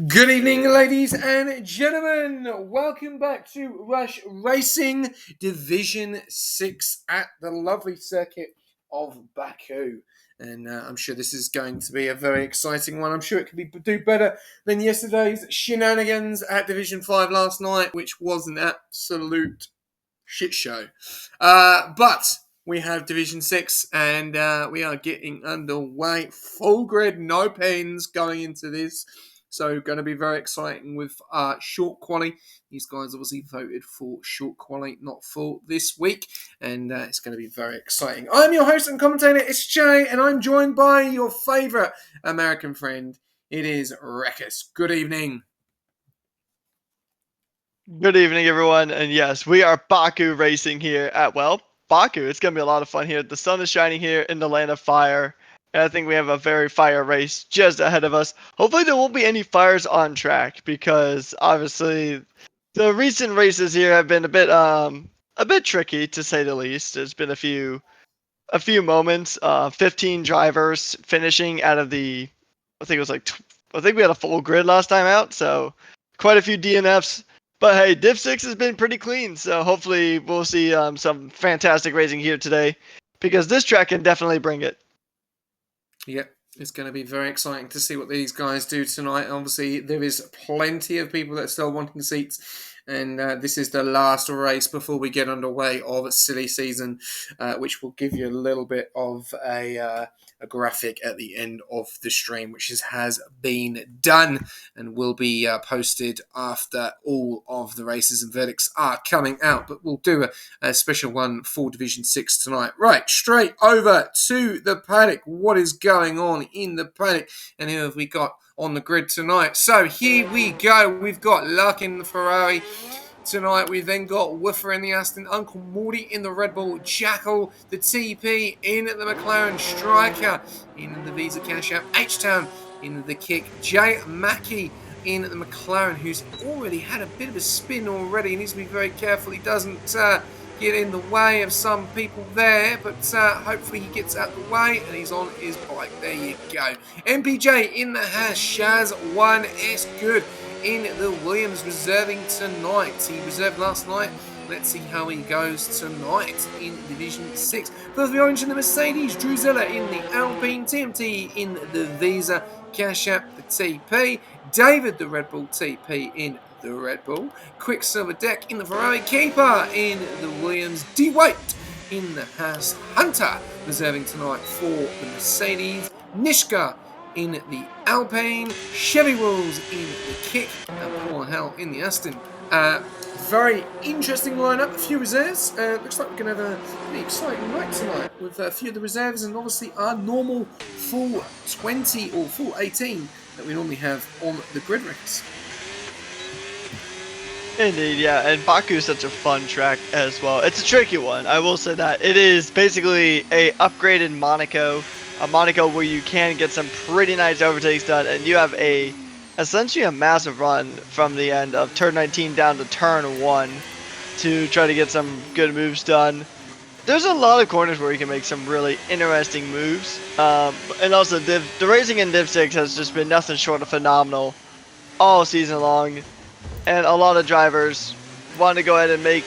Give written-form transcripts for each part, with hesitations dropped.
Good evening, ladies and gentlemen. Welcome back to Rush Racing Division 6 at the lovely circuit of Baku. And I'm sure this is going to be a very exciting one. I'm sure it could do better than yesterday's shenanigans at Division 5 last night, which was an absolute shit show. But we have Division 6 and we are getting underway. Full grid, no pens going into this. So going to be very exciting with short quali. These guys obviously voted for short quali, not full this week. And it's going to be very exciting. I'm your host and commentator, it's Jay, and I'm joined by your favourite American friend. It is Rekus. Good evening. Good evening, everyone. And yes, we are Baku racing here at, Baku. It's going to be a lot of fun here. The sun is shining here in the land of fire. And I think we have a very fire race just ahead of us. Hopefully there won't be any fires on track because obviously the recent races here have been a bit tricky to say the least. There's been a few moments, 15 drivers finishing out of the, I think we had a full grid last time out, so quite a few DNFs. But hey, Div 6 has been pretty clean, so hopefully we'll see some fantastic racing here today because this track can definitely bring it. Yep, it's going to be very exciting to see what these guys do tonight. Obviously, there is plenty of people that are still wanting seats. And this is the last race before we get underway of silly season, which will give you a little bit of a graphic at the end of the stream, which has been done and will be posted after all of the races and verdicts are coming out. But we'll do a special one for Division 6 tonight. Right, straight over to the paddock. What is going on in the paddock? And who have we got on the grid tonight? So here we go. We've got Luck in the Ferrari. Tonight we've then got Woofer in the Aston, Uncle Morty in the Red Bull, Jackal, the TP in the McLaren, Striker in the Visa Cash App, H-Town in the Kick, Jay Mackey in the McLaren, who's already had a bit of a spin already. He needs to be very careful he doesn't get in the way of some people there, but hopefully he gets out the way and he's on his bike. There you go. MPJ in the Hash, Shaz 1S good in the Williams, reserving tonight. He reserved last night. Let's see how he goes tonight in Division 6. Both the Orange and the Mercedes, Druzilla in the Alpine, TMT in the Visa, Cash App the TP, David the Red Bull TP in the Red Bull, Quicksilver Deck in the Ferrari, Keeper in the Williams, D-White in the Haas, Hunter reserving tonight for the Mercedes, Nishka in the Alpine, Chevy Rules in the Kick, and Paul Hell in the Aston. Very interesting lineup, a few reserves. Looks like we're going to have a pretty exciting night tonight with a few of the reserves and obviously our normal full 20 or full 18 that we normally have on the grid records. Indeed, yeah, and Baku is such a fun track as well. It's a tricky one, I will say that. It is basically a upgraded Monaco. A Monaco where you can get some pretty nice overtakes done, and you have essentially a massive run from the end of turn 19 down to turn 1 to try to get some good moves done. There's a lot of corners where you can make some really interesting moves, and also the racing in Div 6 has just been nothing short of phenomenal all season long, and a lot of drivers want to go ahead and make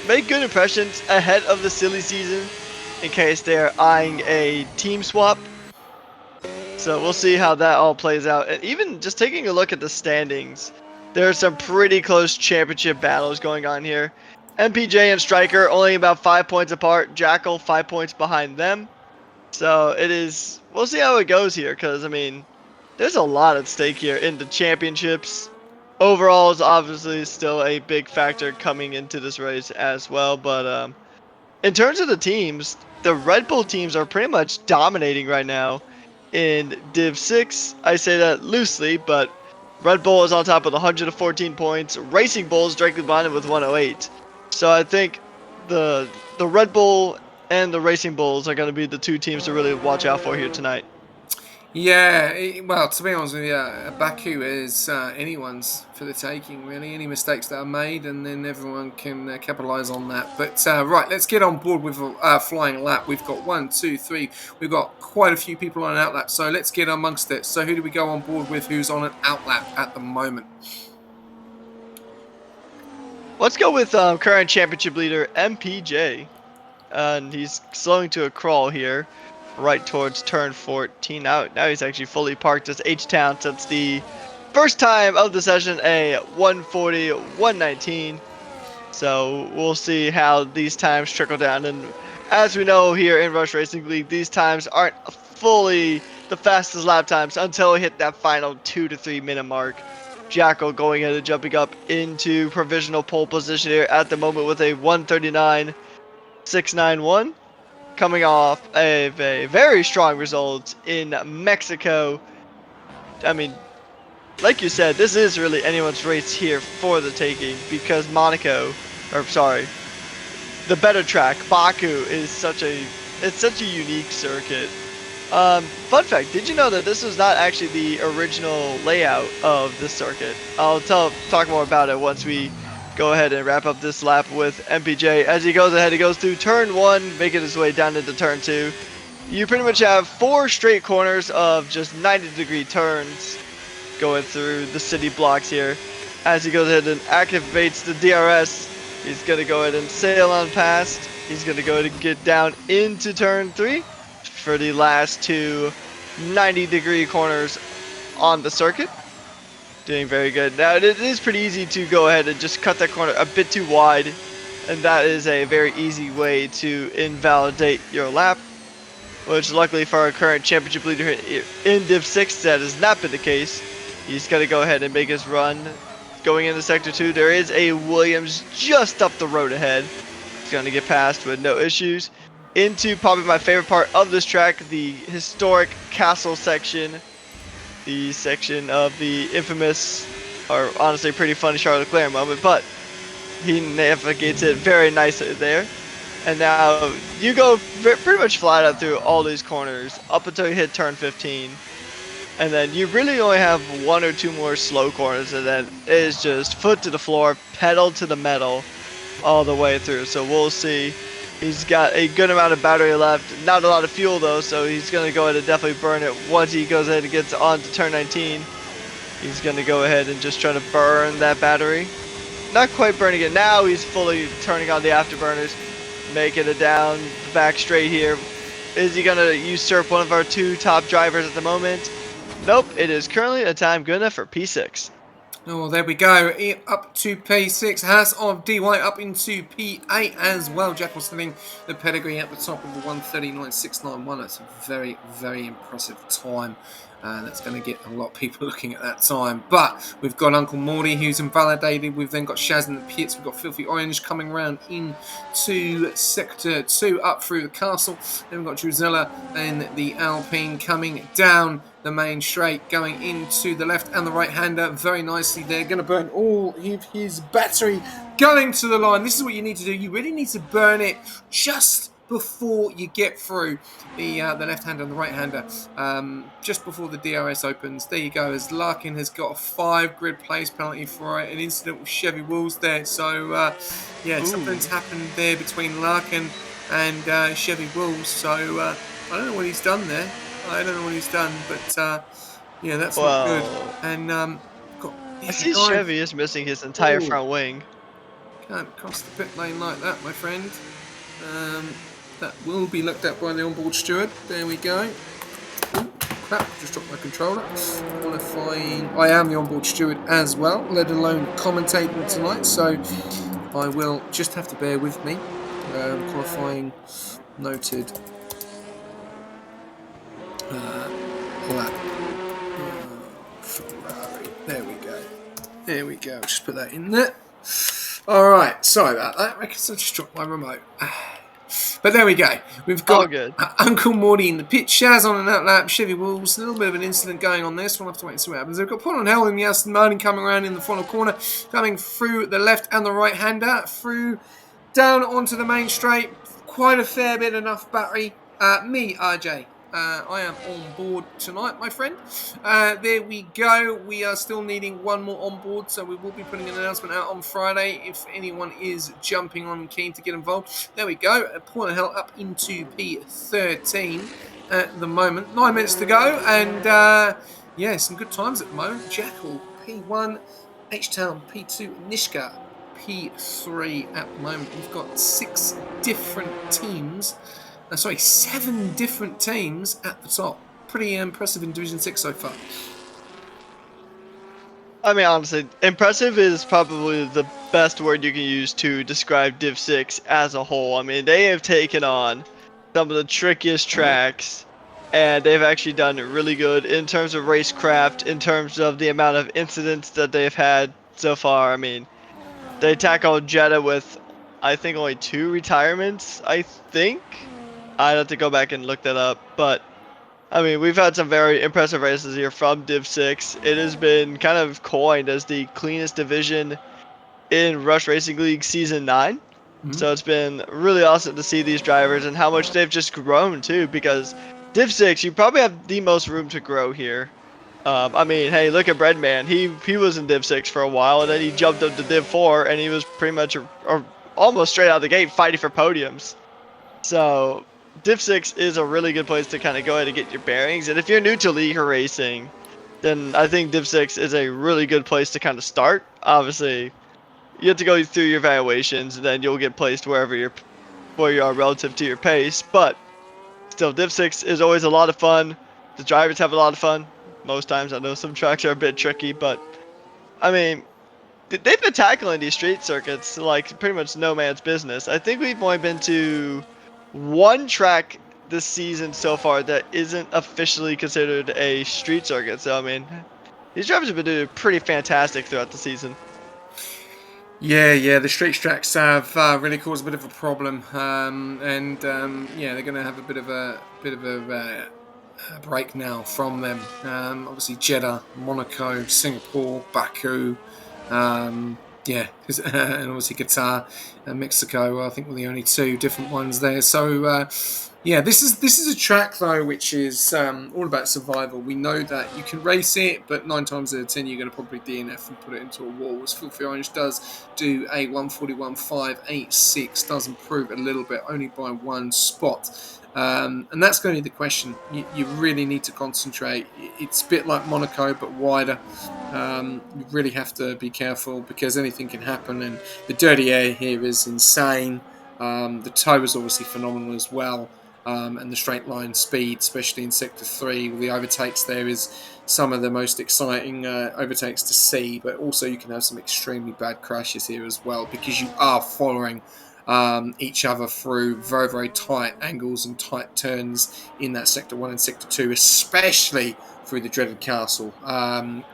good impressions ahead of the silly season, in case they're eyeing a team swap. So we'll see how that all plays out. And even just taking a look at the standings, there are some pretty close championship battles going on here. MPJ and Striker only about 5 points apart. Jackal 5 points behind them. So we'll see how it goes here, because I mean, there's a lot at stake here in the championships. Overall is obviously still a big factor coming into this race as well, but in terms of the teams, the Red Bull teams are pretty much dominating right now in Div 6. I say that loosely, but Red Bull is on top with 114 points. Racing Bull is directly behind it with 108. So I think the Red Bull and the Racing Bulls are going to be the two teams to really watch out for here tonight. Yeah, well, to be honest with you, Baku is anyone's for the taking, really. Any mistakes that are made, and then everyone can capitalise on that. But right, let's get on board with flying lap. We've got one, two, three. We've got quite a few people on an outlap, so let's get amongst it. So, who do we go on board with? Who's on an outlap at the moment? Let's go with current championship leader MPJ. And he's slowing to a crawl here, right towards turn 14. Now he's actually fully parked as H-Town since the first time of the session, a 140, 119. So we'll see how these times trickle down. And as we know here in Rush Racing League, these times aren't fully the fastest lap times until we hit that final 2 to 3 minute mark. Jackal going ahead and jumping up into provisional pole position here at the moment with a 139.691, coming off of a very strong result in Mexico. I mean, like you said, this is really anyone's race here for the taking because the better track, Baku, is such a unique circuit. Fun fact, did you know that this was not actually the original layout of the circuit? I'll talk more about it once we go ahead and wrap up this lap with MPJ. As he goes ahead, he goes through turn 1, making his way down into turn 2. You pretty much have 4 straight corners of just 90-degree turns going through the city blocks here. As he goes ahead and activates the DRS, he's going to go ahead and sail on past. He's going to go ahead and get down into turn 3 for the last 2 90-degree corners on the circuit. Doing very good. Now, it is pretty easy to go ahead and just cut that corner a bit too wide, and that is a very easy way to invalidate your lap, which luckily for our current championship leader in Div 6, that has not been the case. He's going to go ahead and make his run. Going into Sector 2, there is a Williams just up the road ahead. He's going to get past with no issues. Into probably my favorite part of this track, the historic castle section. The section of the infamous, or honestly pretty funny Charles Leclerc moment, but he navigates it very nicely there. And now you go pretty much flat out through all these corners up until you hit turn 15. And then you really only have 1 or 2 more slow corners, and then it is just foot to the floor, pedal to the metal all the way through. So we'll see. He's got a good amount of battery left, not a lot of fuel though, so he's going to go ahead and definitely burn it once he goes ahead and gets on to turn 19. He's going to go ahead and just try to burn that battery. Not quite burning it now, he's fully turning on the afterburners, making it down the back straight here. Is he going to usurp one of our 2 top drivers at the moment? Nope, it is currently a time good enough for P6. Oh, there we go. Up to P6. Haas of DY up into P8 as well. Jackal sitting the pedigree at the top of the 139.691. That's a very, very impressive time. That's going to get a lot of people looking at that time. But we've got Uncle Morty, who's invalidated. We've then got Shaz in the pits. We've got Filthy Orange coming around into Sector 2 up through the castle. Then we've got Drusilla and the Alpine coming down the main straight, going into the left and the right hander very nicely. They're going to burn all of his battery going to the line. This is what you need to do. You really need to burn it just before you get through the left-hander and the right-hander, just before the DRS opens. There you go, as Larkin has got a 5 grid place penalty for an incident with Chevy Wills there. So, yeah, something's happened there between Larkin and Chevy Wills. So, I don't know what he's done there. I don't know what he's done, but yeah, that's not good. And I see Chevy is missing his entire front wing. Can't cross the pit lane like that, my friend. That will be looked at by the onboard steward. There we go. Ooh, crap, just dropped my controller. Qualifying. I am the onboard steward as well, let alone commentating tonight, so I will just have to bear with me. Qualifying noted. Lap. Ferrari. There we go. There we go. Just put that in there. Alright, sorry about that. I guess I just dropped my remote. But there we go. We've got Uncle Morty in the pit. Shaz on an outlap. Chevy Wolves. A little bit of an incident going on there, so we'll have to wait and see what happens. We've got Paul and Hell in the Aston Martin coming around in the final corner. Coming through the left and the right hander. Through down onto the main straight. Quite a fair bit, enough battery. Me, RJ. I am on board tonight, my friend. There we go. We are still needing one more on board, so we will be putting an announcement out on Friday if anyone is jumping on and keen to get involved. There we go. Point of Hell up into P13 at the moment. 9 minutes to go, and yeah, some good times at the moment. Jackal P1, H-Town P2, Nishka P3 at the moment. We've got 7 different teams at the top. Pretty impressive in Division 6 so far. I mean, honestly, impressive is probably the best word you can use to describe Div 6 as a whole. I mean, they have taken on some of the trickiest tracks, and they've actually done really good in terms of racecraft, in terms of the amount of incidents that they've had so far. I mean, they tackled Jeddah with, I think, only 2 retirements, I think. I'd have to go back and look that up, but I mean, we've had some very impressive races here from Div 6. It has been kind of coined as the cleanest division in Rush Racing League Season 9. Mm-hmm. So it's been really awesome to see these drivers and how much they've just grown too, because Div 6, you probably have the most room to grow here. I mean, hey, look at Breadman. He was in Div 6 for a while, and then he jumped up to Div 4, and he was pretty much almost straight out of the gate fighting for podiums. So Div 6 is a really good place to kind of go ahead and get your bearings. And if you're new to League Racing, then I think Div 6 is a really good place to kind of start. Obviously, you have to go through your evaluations, and then you'll get placed where you are relative to your pace. But still, Div 6 is always a lot of fun. The drivers have a lot of fun. Most times, I know some tracks are a bit tricky, but I mean, they've been tackling these street circuits like pretty much no man's business. I think we've only been to one track this season so far that isn't officially considered a street circuit. So I mean, these drivers have been doing pretty fantastic throughout the season. Yeah, the street tracks have really caused a bit of a problem, yeah, they're going to have a bit of a break now from them. Obviously, Jeddah, Monaco, Singapore, Baku, yeah, and obviously Qatar and Mexico. I think were the only 2 different ones there. So yeah, this is a track though which is all about survival. We know that you can race it, but 9 times out of 10 you're going to probably DNF and put it into a wall. As Filthy Orange does do a 141.586, does improve a little bit, only by 1 spot. And that's going to be the question. You really need to concentrate. It's a bit like Monaco, but wider. You really have to be careful because anything can happen. And the dirty air here is insane. The toe is obviously phenomenal as well. And the straight line speed, especially in Sector 3, with the overtakes there is some of the most exciting overtakes to see. But also you can have some extremely bad crashes here as well because you are following each other through very, very tight angles and tight turns in that Sector 1 and Sector 2, especially through the dreaded castle,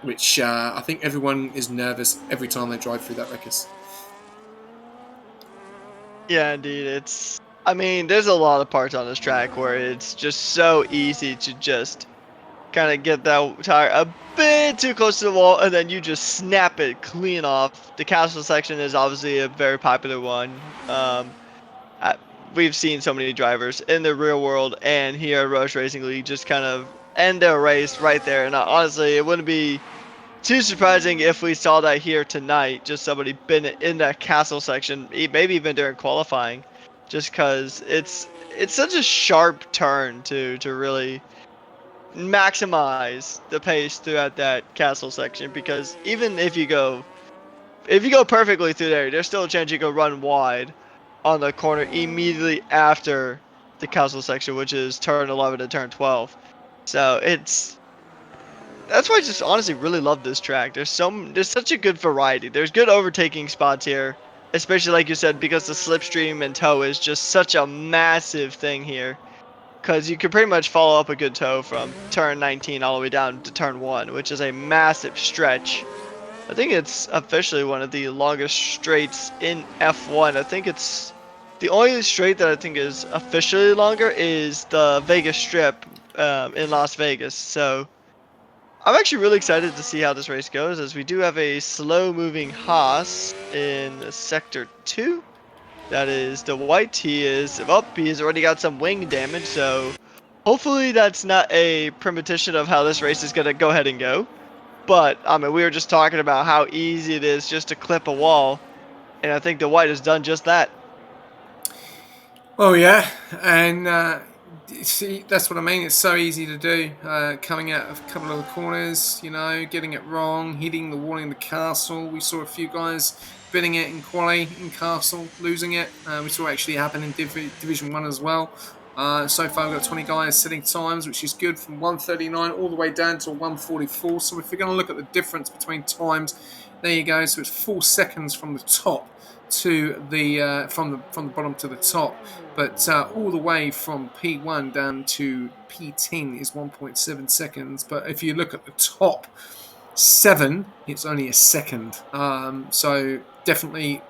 which I think everyone is nervous every time they drive through that wreckers. Yeah, indeed. I mean, there's a lot of parts on this track where it's just so easy to just kind of get that tire a bit too close to the wall, and then you just snap it clean off. The castle section is obviously a very popular one. We've seen so many drivers in the real world and here at Rush Racing League just kind of end their race right there. And honestly, it wouldn't be too surprising if we saw that here tonight. Just somebody been in that castle section, maybe even during qualifying, just because it's such a sharp turn to really maximize the pace throughout that castle section. Because even if you go perfectly through there, there's still a chance you could run wide on the corner immediately after the castle section, which is turn 11 to turn 12. So that's why I just honestly really love this track. There's such a good variety. There's good overtaking spots here, especially like you said, because the slipstream and toe is just such a massive thing here. Because you can pretty much follow up a good toe from turn 19 all the way down to turn 1, which is a massive stretch. I think it's officially one of the longest straights in F1. I think it's the only straight that I think is officially longer is the Vegas Strip in Las Vegas. So I'm actually really excited to see how this race goes, as we do have a slow-moving Haas in Sector 2. That is the white. He has already got some wing damage, so Hopefully that's not a premonition of how this race is going to go ahead and go. But, I mean, we were just talking about how easy it is just to clip a wall. And I think the white has done just that. Oh yeah, and see that's what I mean. It's so easy to do. Coming out of a couple of the corners, getting it wrong, hitting the wall in the castle. We saw a few guys bidding it in quali in castle, losing it. We saw it actually happen in Division One as well. So far, we've got 20 guys setting times, which is good, from 139 all the way down to 144. So if we're going to look at the difference between times, there you go. So it's 4 seconds from the top to the from the bottom to the top, but all the way from P1 down to P10 is 1.7 seconds. But if you look at the top 7, it's only a second. So definitely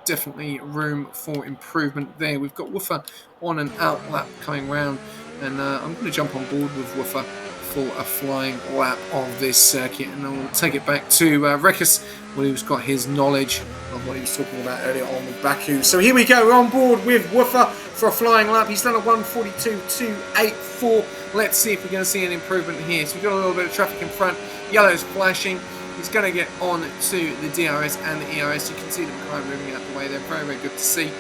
room for improvement there. We've got Woofer on an out lap coming round, and I'm going to jump on board with Woofer for a flying lap of this circuit, and then we'll take it back to Rekus, where he's got his knowledge of what he was talking about earlier on with Baku. So here we go, we're on board with Woofer for a flying lap. He's done a 1:42.284. Let's see if we're going to see an improvement here. So we've got a little bit of traffic in front, yellow's flashing. He's going to get on to the DRS and the ERS. You can see the car moving out the way. They're very good to see.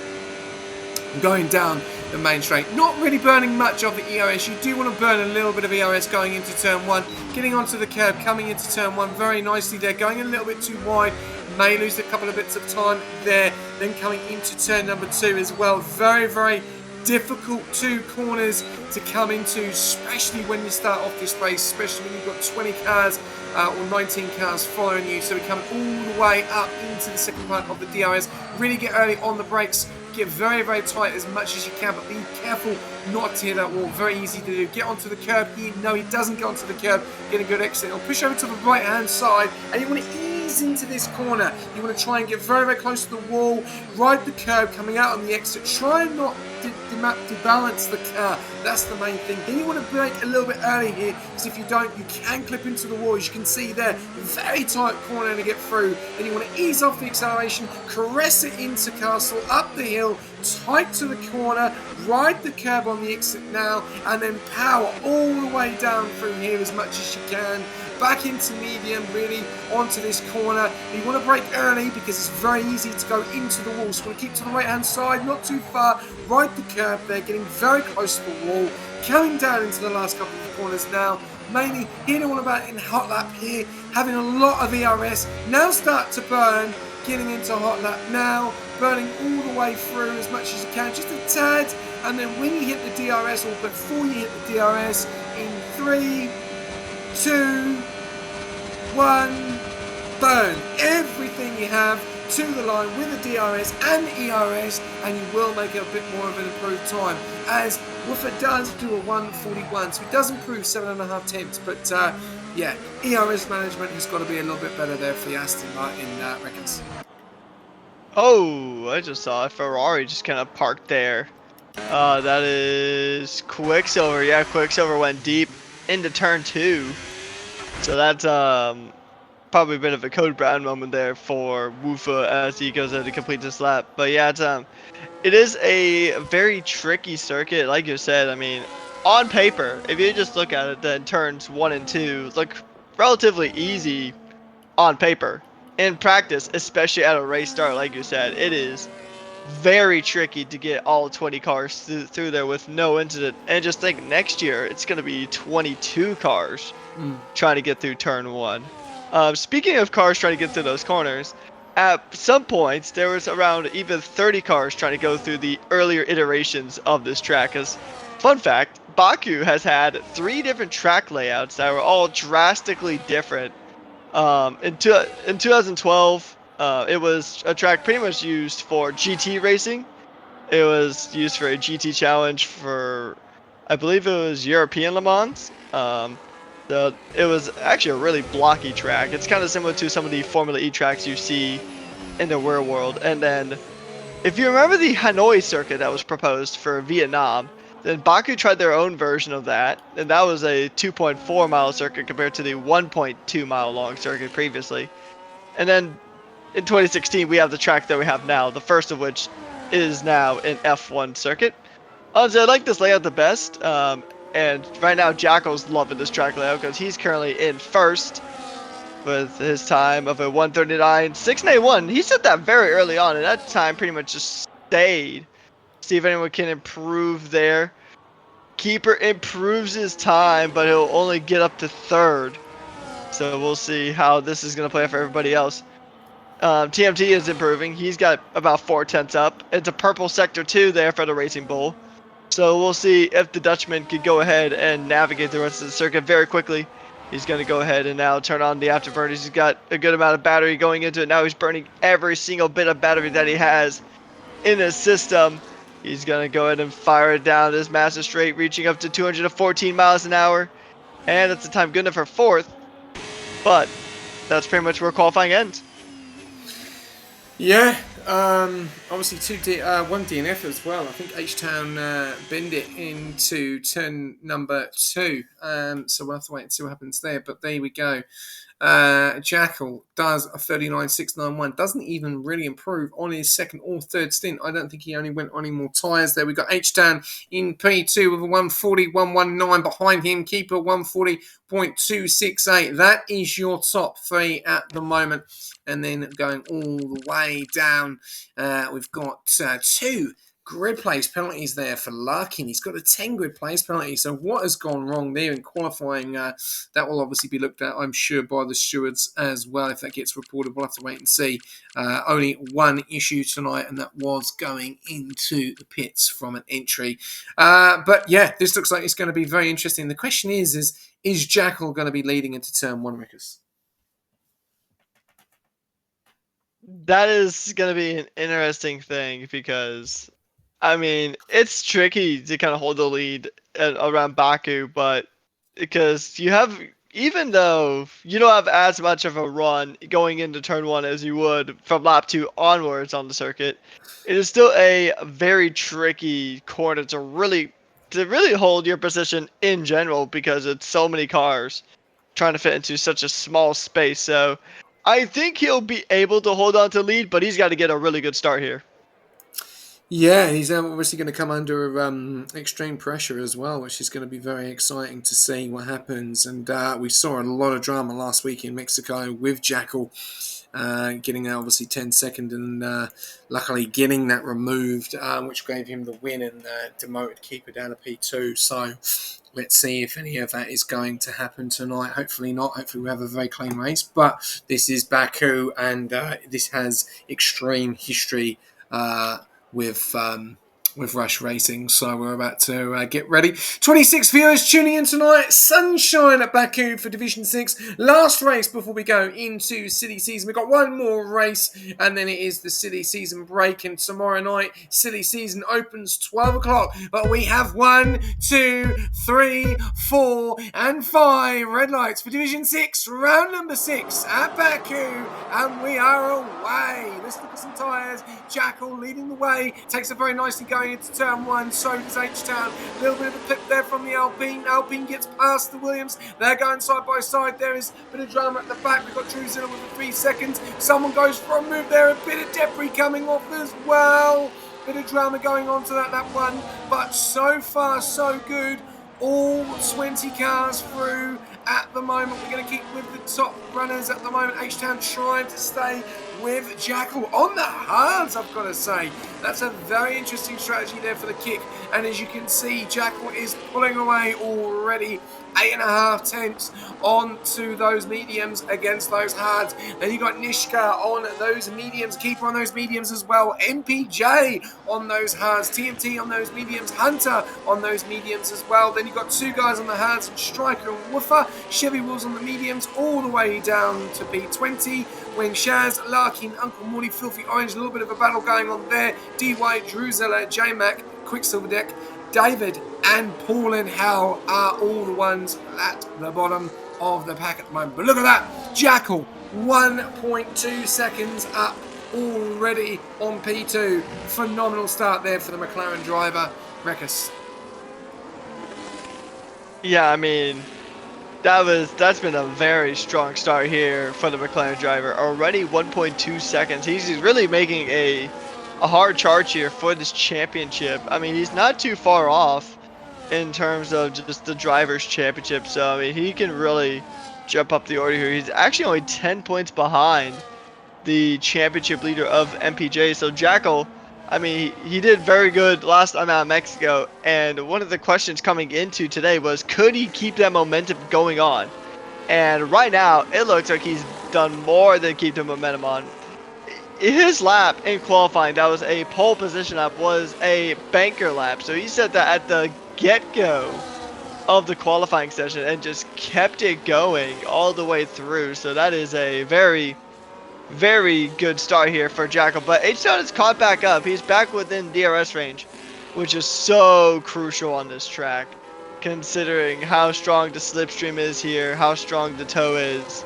Going down the main straight, not really burning much of the ERS. You do want to burn a little bit of ERS going into turn 1, getting onto the curb, coming into turn 1 very nicely there, going a little bit too wide, may lose a couple of bits of time there, then coming into turn number 2 as well. Very difficult 2 corners to come into, especially when you start off this race, especially when you've got 20 cars or 19 cars following you. So we come all the way up into the second part of the DRS, really get early on the brakes, get very tight as much as you can, but be careful not to hit that wall. Very easy to do. Get onto the curb. No, he doesn't get onto the curb. Get a good exit. He'll push over to the right hand side, and you want to ease into this corner. You want to try and get very close to the wall, ride the curb coming out on the exit. Try and not debalance the car. That's the main thing. Then you want to brake a little bit early here, because if you don't, you can clip into the wall. As you can see there, very tight corner to get through. Then you want to ease off the acceleration, caress it into castle, up the hill, tight to the corner, ride the curb on the exit now, and then power all the way down through here as much as you can. Back into medium, really, onto this corner. You want to brake early because it's very easy to go into the wall. So you want to keep to the right hand side, not too far. Ride the curb there, getting very close to the wall. Coming down into the last couple of corners now. Mainly hitting all about in hot lap here, having a lot of ERS. Now start to burn, getting into hot lap now, burning all the way through as much as you can, just a tad. And then when you hit the DRS, or before you hit the DRS, in 3, 2, 1, burn everything you have to the line with the DRS and the ERS, and you will make it a bit more of an improved time. As Woofer does do a 1:41, so he does improve 7.5 tenths, but yeah, ERS management has got to be a little bit better there for the Aston Martin records. Oh, I just saw a Ferrari just kind of parked there. That is Quicksilver. Yeah, Quicksilver went deep into turn 2. So that's probably a bit of a Code Brown moment there for Woofer as he goes out to complete this lap. But yeah, it is a very tricky circuit, like you said. I mean, on paper, if you just look at it, then turns 1 and 2 look relatively easy on paper. In practice, especially at a race start, like you said, it is very tricky to get all 20 cars through there with no incident. And just think, next year it's going to be 22 cars trying to get through turn 1. Speaking of cars trying to get through those corners, at some points there was around even 30 cars trying to go through the earlier iterations of this track. As fun fact, Baku has had 3 different track layouts that were all drastically different. In 2012, it was a track pretty much used for GT racing. It was used for a GT challenge for, I believe it was European Le Mans. It was actually a really blocky track. It's kind of similar to some of the Formula E tracks you see in the real world. And then, if you remember the Hanoi circuit that was proposed for Vietnam, then Baku tried their own version of that, and that was a 2.4 mile circuit compared to the 1.2 mile long circuit previously. And then in 2016, we have the track that we have now, the first of which is now an F1 circuit. Honestly, I like this layout the best. And right now, Jackal's loving this track layout because he's currently in first with his time of a 1:39.681. He set that very early on, and that time pretty much just stayed. See if anyone can improve there. Keeper improves his time, but he'll only get up to third. So we'll see how this is going to play for everybody else. TMT is improving. He's got about 4/10 up. It's a purple sector 2 there for the Racing Bull. So we'll see if the Dutchman could go ahead and navigate the rest of the circuit very quickly. He's going to go ahead and now turn on the afterburners. He's got a good amount of battery going into it. Now he's burning every single bit of battery that he has in his system. He's going to go ahead and fire it down this massive straight, reaching up to 214 miles an hour. And that's the time good enough for fourth. But that's pretty much where qualifying ends. Yeah, obviously one DNF as well. I think H-Town bend it into turn number 2. So we'll have to wait and see what happens there. But there we go. Jackal does a 39.691. Doesn't even really improve on his second or third stint. I don't think he only went on any more tyres there. We've got H-Town in P2 with a 140.119. Behind him, Keeper 140.268. That is your top 3 at the moment. And then going all the way down, we've got 2 grid place penalties there for Larkin. He's got a 10 grid place penalty. So what has gone wrong there in qualifying? That will obviously be looked at, I'm sure, by the stewards as well. If that gets reported, we'll have to wait and see. Only one issue tonight, and that was going into the pits from an entry. But yeah, this looks like it's going to be very interesting. The question is Jackal going to be leading into turn 1, Rickers? That is going to be an interesting thing because, I mean, it's tricky to kind of hold the lead around Baku, but because you have, even though you don't have as much of a run going into turn 1 as you would from lap 2 onwards on the circuit, it is still a very tricky corner to really hold your position in general because it's so many cars trying to fit into such a small space. So I think he'll be able to hold on to lead, but he's got to get a really good start here. Yeah, he's obviously going to come under extreme pressure as well, which is going to be very exciting to see what happens. And we saw a lot of drama last week in Mexico with Jackal getting obviously 10-second and luckily getting that removed, which gave him the win and demoted Keeper down to P2. So let's see if any of that is going to happen tonight. Hopefully not. Hopefully we have a very clean race. But this is Baku, and this has extreme history with Rush Racing. So we're about to get ready. 26 viewers tuning in tonight. Sunshine at Baku for Division 6. Last race before we go into City Season. We've got one more race and then it is the City Season break. And tomorrow night, City Season opens 12 o'clock. But we have 1, 2, 3, 4 and 5 red lights for Division 6. Round number 6 at Baku. And we are away. Let's look at some tyres. Jackal leading the way. Takes it very nicely going into turn 1, so does H-Town. A little bit of a clip there from the Alpine. Alpine gets past the Williams. They're going side by side. There is a bit of drama at the back. We've got Druzilla with the 3 seconds. Someone goes for a move there. A bit of debris coming off as well. Bit of drama going on to that lap 1. But so far, so good. All 20 cars through at the moment. We're going to keep with the top runners at the moment. H-Town trying to stay with Jackal on the hards, I've got to say. That's a very interesting strategy there for the kick. And as you can see, Jackal is pulling away already. 8.5 tenths onto those mediums against those hards. Then you got Nishka on those mediums, Keeper on those mediums as well, MPJ on those hards, TMT on those mediums, Hunter on those mediums as well. Then you got 2 guys on the hards, Striker and Woofer, Chevy Wheels on the mediums, all the way down to B20. When Shaz, Larkin, Uncle Morty, Filthy Orange, a little bit of a battle going on there. DY, Druzilla, J-Mac, Quicksilver Deck, David and Paul and Hal are all the ones at the bottom of the pack at the moment. But look at that. Jackal, 1.2 seconds up already on P2. Phenomenal start there for the McLaren driver, Rekus. Yeah, I mean, that's been a very strong start here for the McLaren driver. Already 1.2 seconds. He's really making a hard charge here for this championship. I mean, he's not too far off in terms of just the drivers' championship. So I mean, he can really jump up the order here. He's actually only 10 points behind the championship leader of MPJ. So Jackal, I mean, he did very good last time out of Mexico. And one of the questions coming into today was, could he keep that momentum going on? And right now, it looks like he's done more than keep the momentum on. His lap in qualifying, that was a pole position lap, was a banker lap. So he said that at the get-go of the qualifying session and just kept it going all the way through. So that is a very, very good start here for Jackal. But H-Town is caught back up. He's back within DRS range, which is so crucial on this track, considering how strong the slipstream is here, how strong the toe is.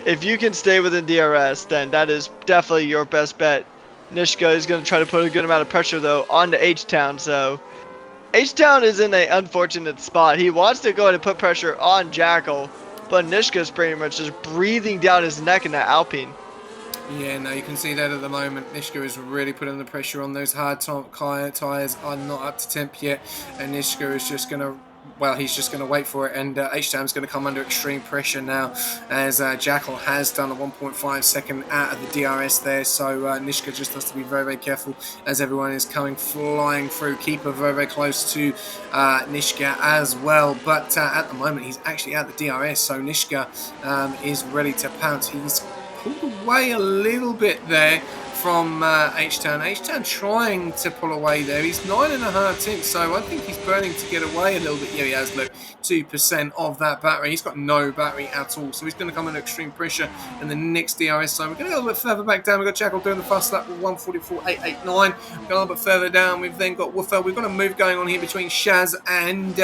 If you can stay within DRS, then that is definitely your best bet. Nishka is going to try to put a good amount of pressure, though, onto H-Town. So H-Town is in an unfortunate spot. He wants to go ahead and put pressure on Jackal, but Nishka's pretty much just breathing down his neck in that Alpine. Yeah, no, you can see that at the moment. Nishka is really putting the pressure on. Those hard tyres are not up to temp yet, and Nishka is just going to, well, he's just going to wait for it, and H-Tam's going to come under extreme pressure now, as Jackal has done a 1.5 second out of the DRS there, so Nishka just has to be very, very careful as everyone is coming flying through. Keeper very, very close to Nishka as well, but at the moment he's actually out the DRS, so Nishka is ready to pounce. He's pulled away a little bit there from H-Town. H-Town trying to pull away there. He's 9.5 tenths, so I think he's burning to get away a little bit. Yeah, he has, look, 2% of that battery. He's got no battery at all, so he's going to come under extreme pressure in the next DRS zone. We're going to go a little bit further back down. We've got Jackal doing the fast lap with 1:44.889. We've got a little bit further down. We've then got Woofer. We've got a move going on here between Shaz and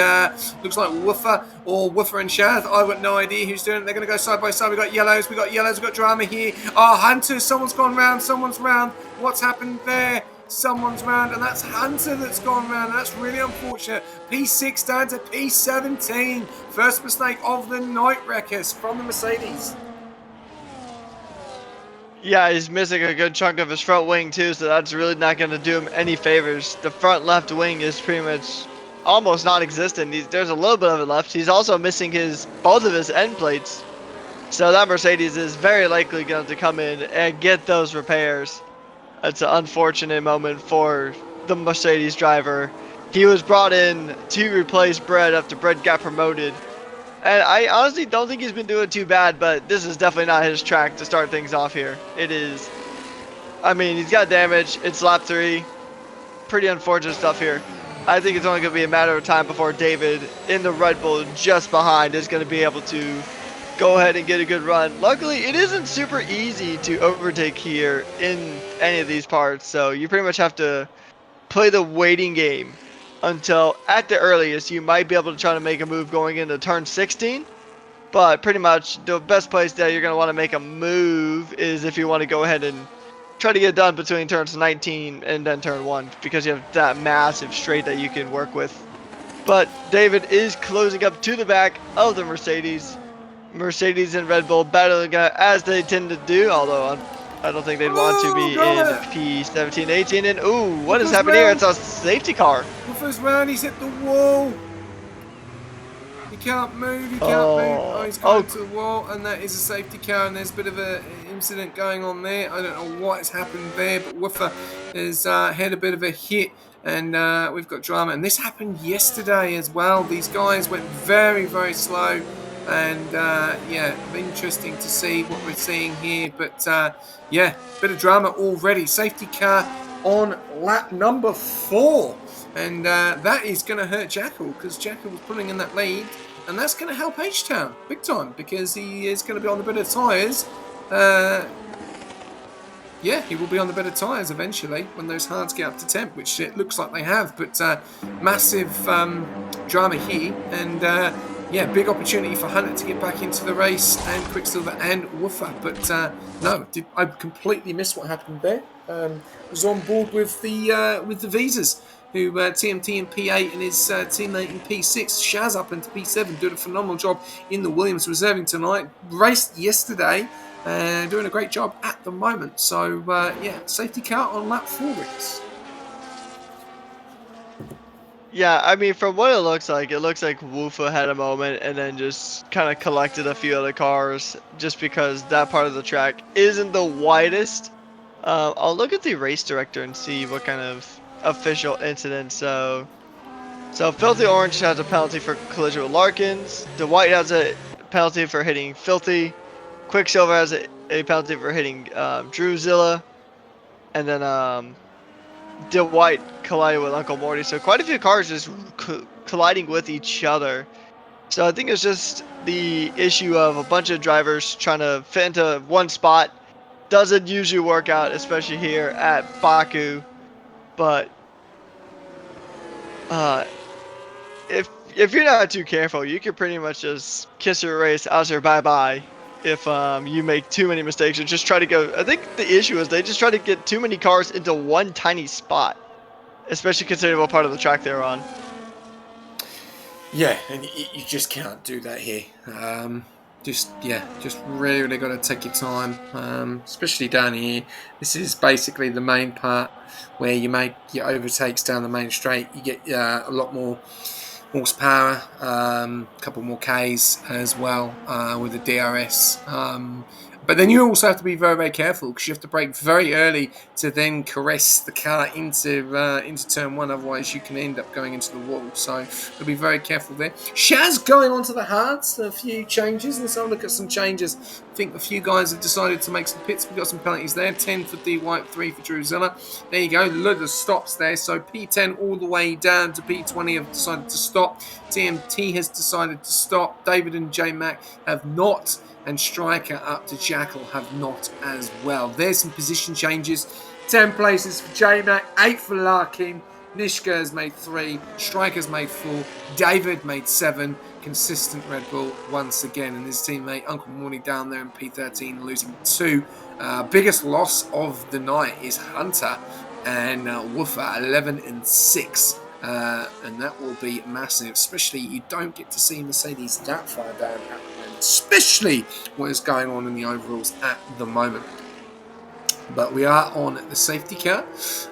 looks like Woofer, or Woofer and Shaz. I've got no idea who's doing it. They're going to go side by side. We've got yellows. We've got drama here. Oh, Hunter, someone's gone round. Someone's round. What's happened there? Someone's round, and that's Hunter that's gone round. And that's really unfortunate. P6 down to P17. First mistake of the night, Wreckers, from the Mercedes. Yeah, he's missing a good chunk of his front wing too, so that's really not going to do him any favors. The front left wing is pretty much almost non-existent. There's a little bit of it left. He's also missing both of his end plates. So that Mercedes is very likely going to come in and get those repairs. It's an unfortunate moment for the Mercedes driver. He was brought in to replace Brett after Brett got promoted. And I honestly don't think he's been doing too bad, but this is definitely not his track to start things off here. It is. I mean, he's got damage. It's lap 3. Pretty unfortunate stuff here. I think it's only going to be a matter of time before David in the Red Bull just behind is going to be able to go ahead and get a good run. Luckily, it isn't super easy to overtake here in any of these parts, so you pretty much have to play the waiting game until, at the earliest, you might be able to try to make a move going into turn 16, but pretty much the best place that you're going to want to make a move is if you want to go ahead and try to get it done between turns 19 and then turn 1, because you have that massive straight that you can work with. But David is closing up to the back of the Mercedes. Mercedes and Red Bull battling as they tend to do, although I don't think they'd want to be in P17, 18, and ooh, what is happening here? It's a safety car. Woofer's round, he's hit the wall. He can't move, he can't move. Oh, he's going to the wall, and that is a safety car, and there's a bit of an incident going on there. I don't know what has happened there, but Woofer has had a bit of a hit, and we've got drama. And this happened yesterday as well. These guys went very, very slow. And yeah, interesting to see what we're seeing here, but yeah, bit of drama already. Safety car on lap number 4, and that is going to hurt Jackal, because Jackal was pulling in that lead, and that's going to help H-Town big time, because he is going to be on the better tyres. Yeah, he will be on the better tyres eventually when those hards get up to temp, which it looks like they have, but massive drama here, and yeah, big opportunity for Hunter to get back into the race, and Quicksilver and Woofer. But no, I completely missed what happened there. Was on board with the Visas, who TMT in P8 and his teammate in P6. Shaz up into P7, doing a phenomenal job in the Williams reserving tonight. Raced yesterday, doing a great job at the moment. So yeah, safety car on lap 4, Ricks. Yeah, I mean, from what it looks like Wufa had a moment and then just kind of collected a few other cars just because that part of the track isn't the widest. I'll look at the race director and see what kind of official incident. So Filthy Orange has a penalty for collision with Larkins. The White has a penalty for hitting Filthy. Quicksilver has a penalty for hitting Drewzilla. And then Dwight collided with Uncle Morty. So quite a few cars just colliding with each other. So I think it's just the issue of a bunch of drivers trying to fit into one spot. Doesn't usually work out, especially here at Baku. But uh, if you're not too careful, you can pretty much just kiss your race, out your bye bye. If you make too many mistakes or just try to go, I think the issue is they just try to get too many cars into one tiny spot, especially considering what part of the track they're on. Yeah, and you just can't do that here. Just really got to take your time, especially down here. This is basically the main part where you make your overtakes down the main straight. You get a lot more horsepower, a couple more Ks as well with the DRS. But then you also have to be very, very careful because you have to brake very early to then caress the car into turn one. Otherwise, you can end up going into the wall. So, got to be very careful there. Shaz going onto the hards. A few changes. Let's have a look at some changes. I think a few guys have decided to make some pits. We've got some penalties there. 10 for D White, 3 for Drewzilla. There you go. Load of stops there. So P10 all the way down to P20 have decided to stop. TMT has decided to stop. David and J Mac have not. And Striker up to Jackal have not as well. There's some position changes. 10 places for J-Mac, 8 for Larkin. Nishka has made 3. Striker's made 4. David made 7. Consistent Red Bull once again. And his teammate Uncle Morty down there in P13 losing 2. Biggest loss of the night is Hunter and Woofer 11 and 6. And that will be massive, especially you don't get to see Mercedes that far down at the moment, especially what is going on in the overalls at the moment. But we are on the safety car,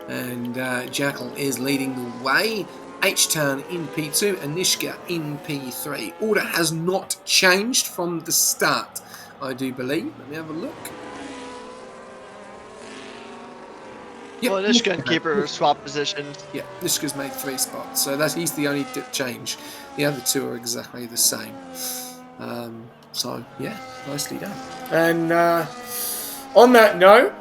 and Jackal is leading the way. H-Town in P2 and Nishka in P3. Order has not changed from the start, I do believe. Let me have a look. Yep. Well, Nishka and Keeper swap positions. Yeah, Nishka's made 3 spots, so he's the only change. The other 2 are exactly the same. So, yeah, nicely done. And on that note,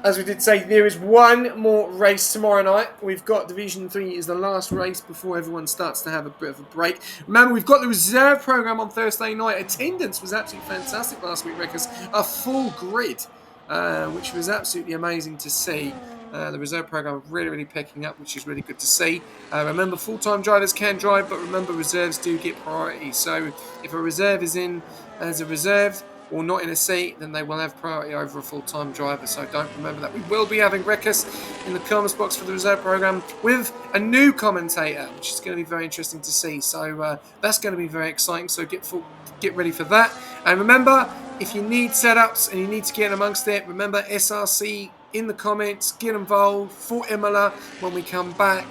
as we did say, there is one more race tomorrow night. We've got Division 3 is the last race before everyone starts to have a bit of a break. Remember, we've got the reserve program on Thursday night. Attendance was absolutely fantastic last week, Rickers. A full grid. Which was absolutely amazing to see. The reserve program really, really picking up, which is really good to see. Remember, full-time drivers can drive, but remember, reserves do get priority. So if a reserve is in as a reserve or not in a seat, then they will have priority over a full-time driver. So don't remember that. We will be having Rekus in the comments box for the reserve program with a new commentator, which is going to be very interesting to see. So that's going to be very exciting. So get ready for that. And remember, if you need setups and you need to get amongst it, remember SRC in the comments, get involved for Imola when we come back,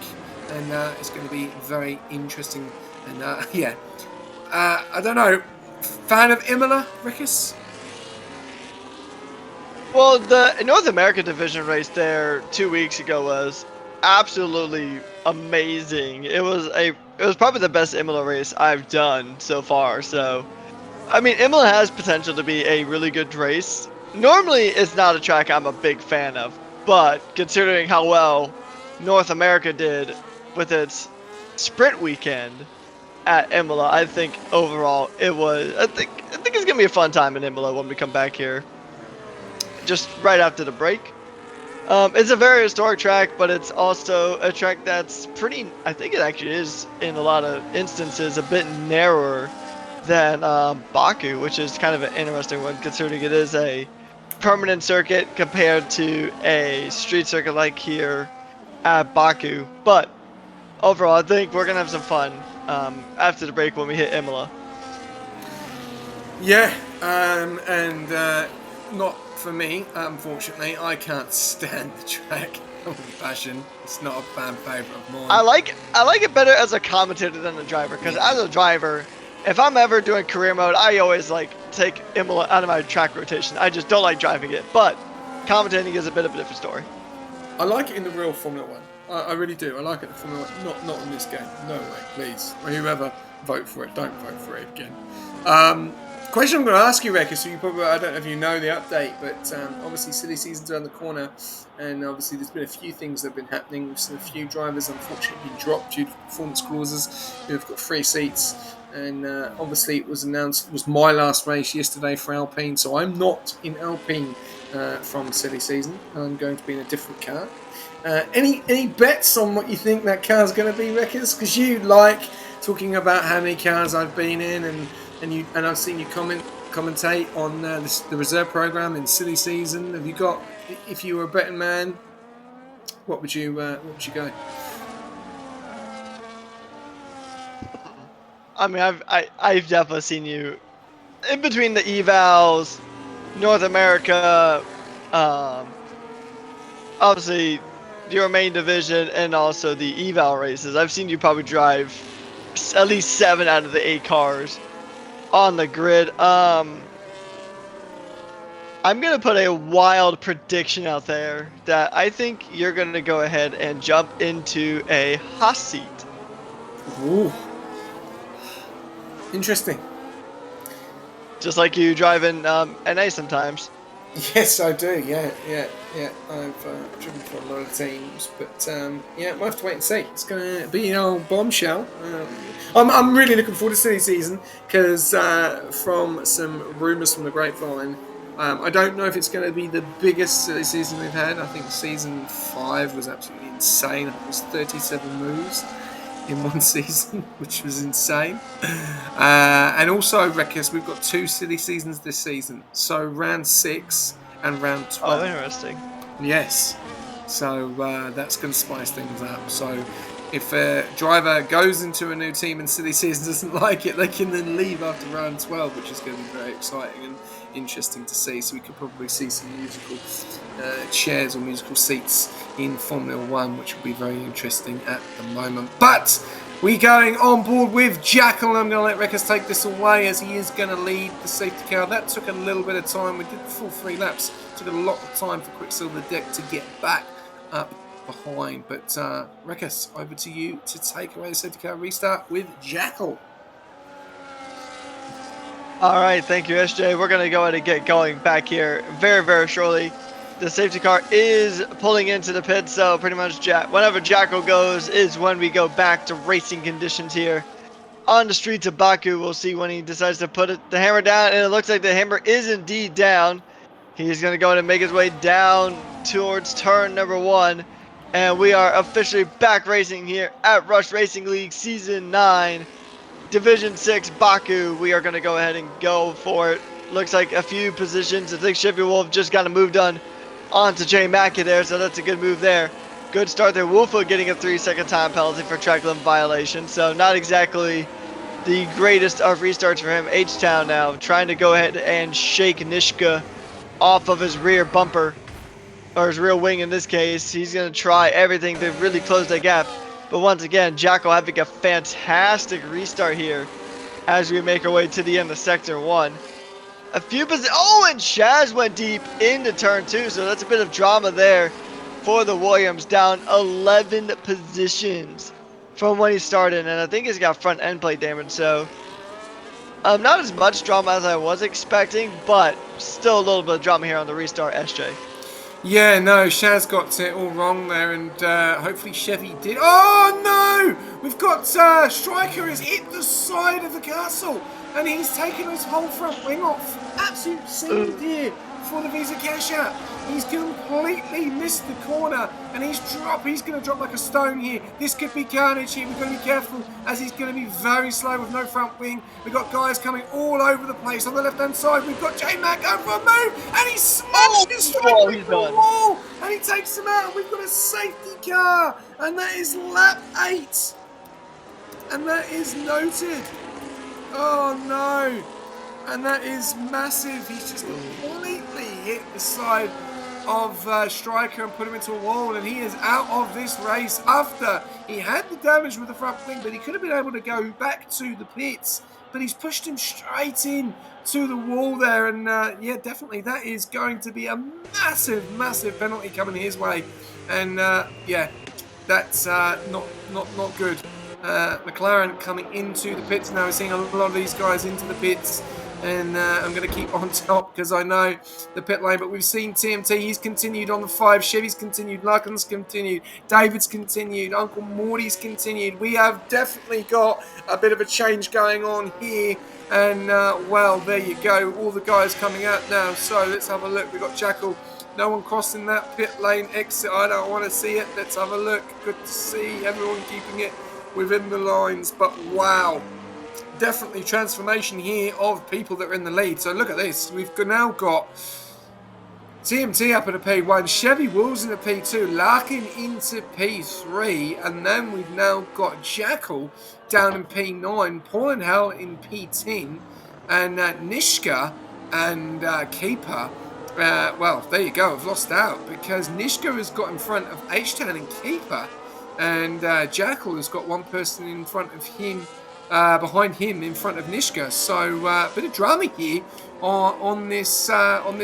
and it's going to be very interesting. And I don't know, fan of Imola, Rickus? Well, the North America division race there 2 weeks ago was absolutely amazing. It was probably the best Imola race I've done so far. So, I mean, Imola has potential to be a really good race. Normally, it's not a track I'm a big fan of, but considering how well North America did with its sprint weekend at Imola, I think overall it was. I think it's gonna be a fun time in Imola when we come back here, just right after the break. It's a very historic track, but it's also a track that's pretty. I think it actually is in a lot of instances a bit narrower than Baku, which is kind of an interesting one considering it is a permanent circuit compared to a street circuit like here at Baku. But overall, I think we're gonna have some fun after the break when we hit Imola. Yeah, and not for me, unfortunately. I can't stand the track. Passion. It's not a fan favourite of mine. I like it better as a commentator than a driver, because as a driver, if I'm ever doing career mode, I always like take Imola out of my track rotation. I just don't like driving it, but commentating is a bit of a different story. I like it in the real Formula One. I really do. I like it in Formula One. Not in this game. No way, please. Or whoever vote for it, don't vote for it again. Question I'm going to ask you, Rekka. So you probably, I don't know if you know the update, but obviously silly season's around the corner, and obviously there's been a few things that have been happening. We've seen a few drivers unfortunately dropped due to performance clauses. Who've got free seats, and obviously it was announced it was my last race yesterday for Alpine, so I'm not in Alpine from silly season. I'm going to be in a different car. Any bets on what you think that car's going to be, Reckers? Because you like talking about how many cars I've been in, and I've seen you commentate on the reserve program in silly season. Have you got? If you were a betting man, what would you go? I mean, I've definitely seen you in between the evals, North America, obviously your main division, and also the eval races. I've seen you probably drive at least 7 out of the 8 cars on the grid. I'm gonna put a wild prediction out there that I think you're gonna go ahead and jump into a hot seat. Ooh, interesting. Just like you drive in NA sometimes. Yes, I do. Yeah. I've driven for a lot of teams, but we'll have to wait and see. It's going to be an old bombshell. I'm really looking forward to silly season because from some rumours from the grapevine, I don't know if it's going to be the biggest silly season we've had. I think season 5 was absolutely insane. It was 37 moves in one season, which was insane. And also, Reckers, we've got 2 silly seasons this season. So round 6 and round 12. Oh, interesting. Yes. So that's going to spice things up. So if a driver goes into a new team and silly season doesn't like it, they can then leave after round 12, which is going to be very exciting and interesting to see. So we could probably see some musical chairs or musical seats in Formula 1, which will be very interesting at the moment. But we're going on board with Jackal. I'm going to let Reckers take this away as he is going to lead the safety car. That took a little bit of time. We did the full 3 laps. Took a lot of time for Quicksilver Deck to get back up behind. But Reckers, over to you to take away the safety car restart with Jackal. All right, thank you, SJ. We're going to go ahead and get going back here very, very shortly. The safety car is pulling into the pit, so pretty much whenever Jackal goes is when we go back to racing conditions here on the streets of Baku. We'll see when he decides to put the hammer down, and it looks like the hammer is indeed down. He's going to go ahead and make his way down towards turn number 1, and we are officially back racing here at Rush Racing League Season 9. Division 6 Baku. We are going to go ahead and go for it. Looks like a few positions. I think Chevy Wolf just got a move done onto Jay Mackey there, so that's a good move there. Good start there. Wolfa getting a 3-second time penalty for track limit violation, so not exactly the greatest of restarts for him. H-Town now trying to go ahead and shake Nishka off of his rear bumper, or his rear wing in this case. He's going to try everything to really close that gap. But once again, Jackal having a fantastic restart here as we make our way to the end of Sector 1. A few positions. Oh, and Shaz went deep into turn 2, so that's a bit of drama there for the Williams. Down 11 positions from when he started, and I think he's got front end plate damage, so not as much drama as I was expecting, but still a little bit of drama here on the restart, SJ. Yeah, no, Shaz got it all wrong there, and hopefully Chevy did. Oh no! We've got Striker has hit the side of the castle, and he's taken his whole front wing off. Absolute scene here for the Visa Cash App. He's completely missed the corner, and he's going to drop like a stone here. This could be carnage here. We've got to be careful as he's going to be very slow with no front wing. We've got guys coming all over the place on the left-hand side. We've got J-Mac going for a move, and he smashes Striker into the wall, and he takes him out. We've got a safety car, and that is lap 8, and that is noted. Oh no. And that is massive. He's just completely hit the side of Striker and put him into a wall, and he is out of this race after he had the damage with the front wing, but he could have been able to go back to the pits, but he's pushed him straight in to the wall there, and yeah, definitely that is going to be a massive penalty coming his way, and yeah, that's not good. McLaren coming into the pits now. We're seeing a lot of these guys into the pits, and I'm going to keep on top because I know the pit lane. But we've seen TMT. He's continued on the 5. Chevy's continued. Larkin's continued. David's continued. Uncle Morty's continued. We have definitely got a bit of a change going on here. And, well, there you go. All the guys coming out now. So let's have a look. We've got Jackal. No one crossing that pit lane exit. I don't want to see it. Let's have a look. Good to see everyone keeping it within the lines. But, wow. Definitely transformation here of people that are in the lead. So look at this. We've now got TMT up in a P1, Chevy Wolves in a P2, Larkin into P3, and then we've now got Jackal down in P9, Paul and Hell in P10, and Nishka and Keeper. Well, there you go. I've lost out because Nishka has got in front of H-Town and Keeper, and Jackal has got one person in front of him. Behind him in front of Nishka, so a bit of drama here on this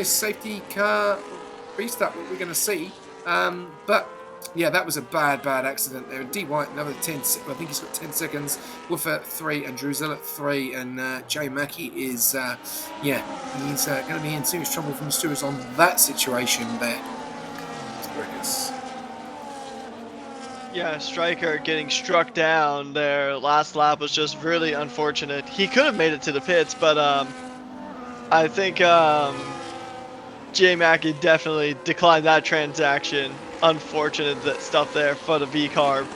safety car restart that we're going to see. But yeah, that was a bad accident there. D White another 10. I think he's got 10 seconds. Wolf at 3 and Drewzell at 3, and Jay Mackey is yeah, he's going to be in serious trouble from the stewards on that situation there. Yeah, Striker getting struck down there last lap was just really unfortunate. He could have made it to the pits, but I think J Mackey definitely declined that transaction. Unfortunate that stuff there for the V-Carb.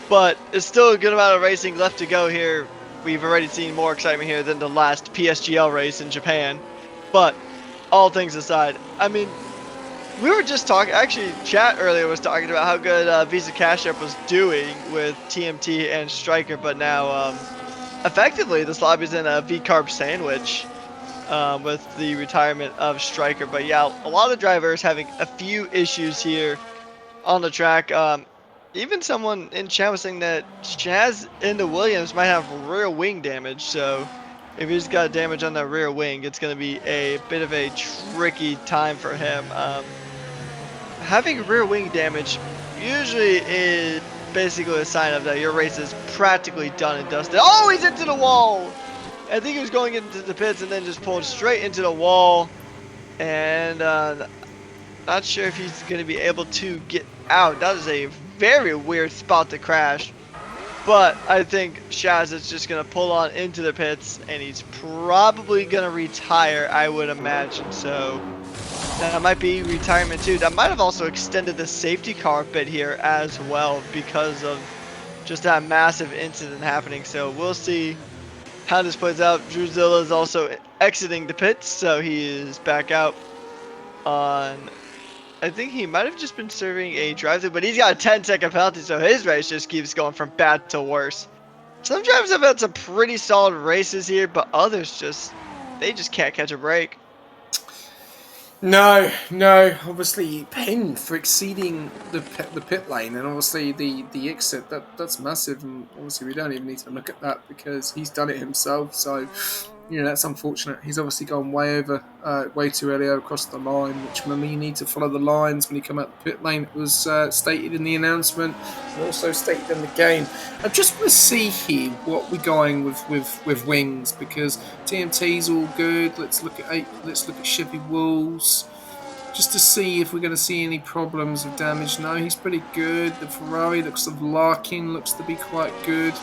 But it's still a good amount of racing left to go here. We've already seen more excitement here than the last PSGL race in Japan. But all things aside, I mean, we were just talking, actually, chat earlier was talking about how good Visa Cash App was doing with TMT and Striker, but now, effectively, this lobby's in a V-Carb sandwich with the retirement of Striker. But yeah, a lot of drivers having a few issues here on the track. Even someone in chat was saying that Chaz in the Williams might have rear wing damage, so if he's got damage on that rear wing, it's going to be a bit of a tricky time for him. Having rear wing damage usually is basically a sign of that your race is practically done and dusted. Oh, he's into the wall! I think he was going into the pits and then just pulled straight into the wall. And not sure if he's going to be able to get out. That is a very weird spot to crash. But I think Shaz is just going to pull on into the pits, and he's probably going to retire, I would imagine. So that might be retirement too. That might have also extended the safety car a bit here as well because of just that massive incident happening. So we'll see how this plays out. Drewzilla is also exiting the pits, so he is back out on, I think he might have just been serving a drive-thru, but he's got a 10-second penalty, so his race just keeps going from bad to worse. Some drivers have had some pretty solid races here, but others they just can't catch a break. No. Obviously, penned for exceeding the pit lane, and obviously the exit. That's massive, and obviously we don't even need to look at that because he's done it himself. So, you know, that's unfortunate. He's obviously gone way too early across the line, which remember you need to follow the lines when you come out the pit lane. It was stated in the announcement and also stated in the game. I just want to see here what we're going with wings because TMT's all good. Let's look at Chevy Wolves just to see if we're going to see any problems of damage. No, he's pretty good. The Ferrari of Larkin looks to be quite good.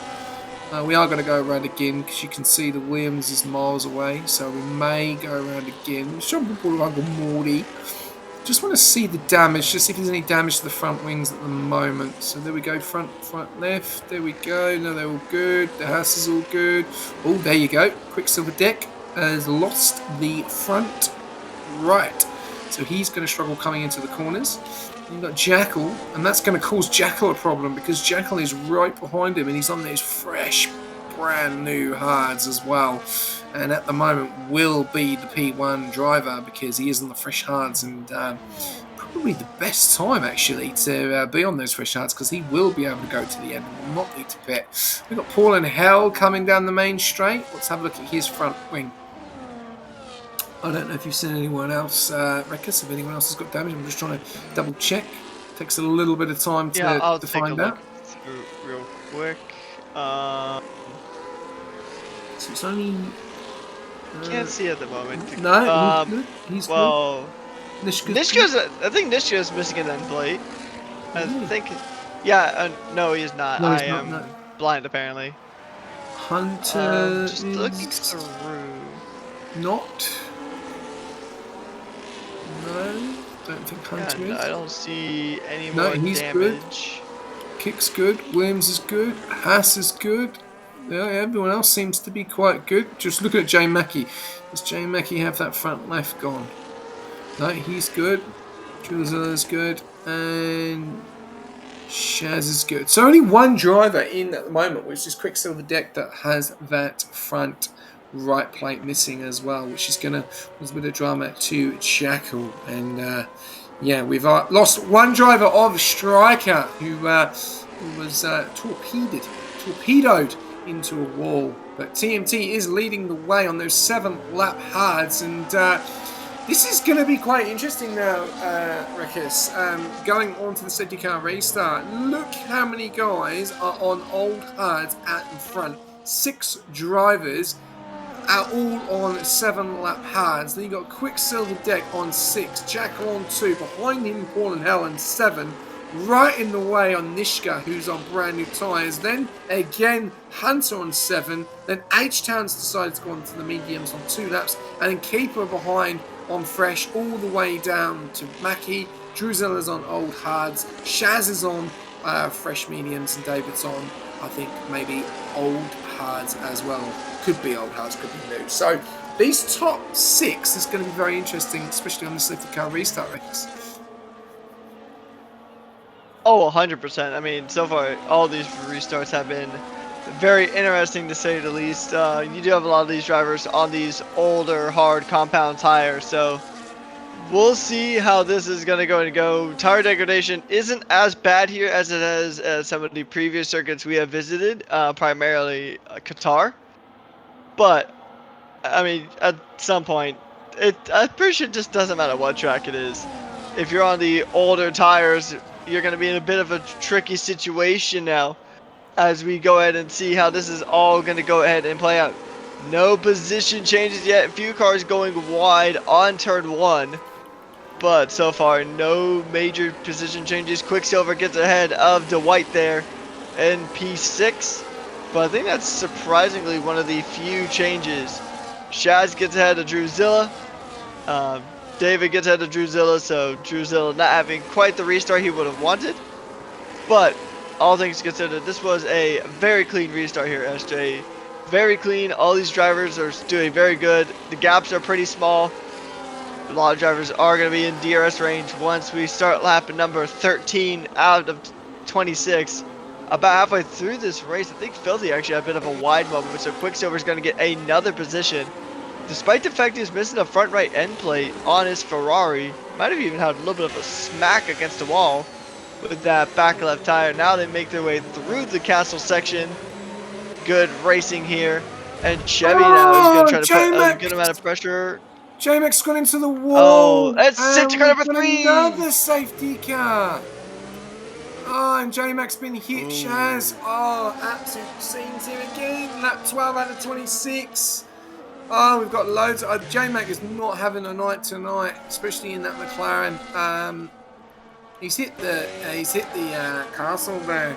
We are going to go around again because you can see the Williams is miles away, so we may go around again. Jumping ball of Uncle Morty. Just want to see the damage, just see if there's any damage to the front wings at the moment. So there we go, front left. There we go. No, they're all good. The house is all good. Oh, there you go. Quicksilver Deck has lost the front right. So he's going to struggle coming into the corners. You've got Jackal, and that's going to cause Jackal a problem because Jackal is right behind him and he's on those fresh, brand new hards as well. And at the moment will be the P1 driver because he is on the fresh hards and probably the best time actually to be on those fresh hards, because he will be able to go to the end and will not need to pit. We've got Paul and Hell coming down the main straight. Let's have a look at his front wing. I don't know if you've seen anyone else, Rekus, if anyone else has got damage. I'm just trying to double check. Takes a little bit of time I'll to take a find look out. through real quick. So it's only... Can't see at the moment. No, he's good. He's well, good. Nishka's, I think Nishka's missing an end plate. I think, yeah, no, he's not. No, I he's not, am no. blind apparently. Hunter Just looking through. Not. No, don't think Hunter is. I don't see any No, more he's damage. Good. Kick's good. Williams is good. Haas is good. Yeah, everyone else seems to be quite good. Just look at Jay Mackey. Does Jay Mackey have that front left gone? No, he's good. Jules good. And Shaz is good. So only one driver in at the moment, which is Quicksilver Deck, that has that front right plate missing as well, which is going to cause a bit of drama to Jackal. And yeah, we've lost one driver of Striker who was torpedoed into a wall. But TMT is leading the way on those 7-lap hards, and this is going to be quite interesting now, Rekus. Going on to the safety car restart. Look how many guys are on old hards out in front. 6 drivers are all on 7-lap hards. Then you've got Quicksilver Deck on 6, Jackal on 2, behind him Paul and Hell on 7, right in the way on Nishka, who's on brand new tyres. Then again Hunter on 7, then H-Town's decided to go on to the mediums on 2 laps, and then Keeper behind on fresh all the way down to Mackie. Druzilla's on old hards, Shaz is on fresh mediums, and David's on, I think, maybe old hards as well. Could be old hards, could be new. So these top 6 is going to be very interesting, especially on the safety car restart race. Oh, 100%. I mean, so far, all these restarts have been very interesting, to say the least. You do have a lot of these drivers on these older, hard compound tires, so we'll see how this is going to go. Tire degradation isn't as bad here as it is at some of the previous circuits we have visited, primarily Qatar. But, I mean, at some point, I'm pretty sure it just doesn't matter what track it is. If you're on the older tires, you're going to be in a bit of a tricky situation now, as we go ahead and see how this is all going to go ahead and play out. No position changes yet. A few cars going wide on turn 1, but so far no major position changes. Quicksilver gets ahead of Dwight there in P6, but I think that's surprisingly one of the few changes. Shaz gets ahead of Druzilla. David gets ahead of Druzilla, so Druzilla not having quite the restart he would have wanted. But all things considered, this was a very clean restart here, SJ. Very clean. All these drivers are doing very good. The gaps are pretty small. A lot of drivers are going to be in DRS range once we start lap number 13 out of 26. About halfway through this race, I think Filthy actually had a bit of a wide moment, so Quicksilver's going to get another position. Despite the fact he's missing a front right end plate on his Ferrari, might have even had a little bit of a smack against the wall with that back left tire. Now they make their way through the castle section. Good racing here. And Chevy now is going to try to put a good amount of pressure. J-Mac's gone into the wall. Oh, that's safety car number 3. Another safety car. Oh, and J-Mac's been hit. Ooh. Shaz. Oh, absolute scenes here again. Lap 12 out of 26. Oh, we've got loads. J-Mac is not having a night tonight, especially in that McLaren. He's hit the castle there,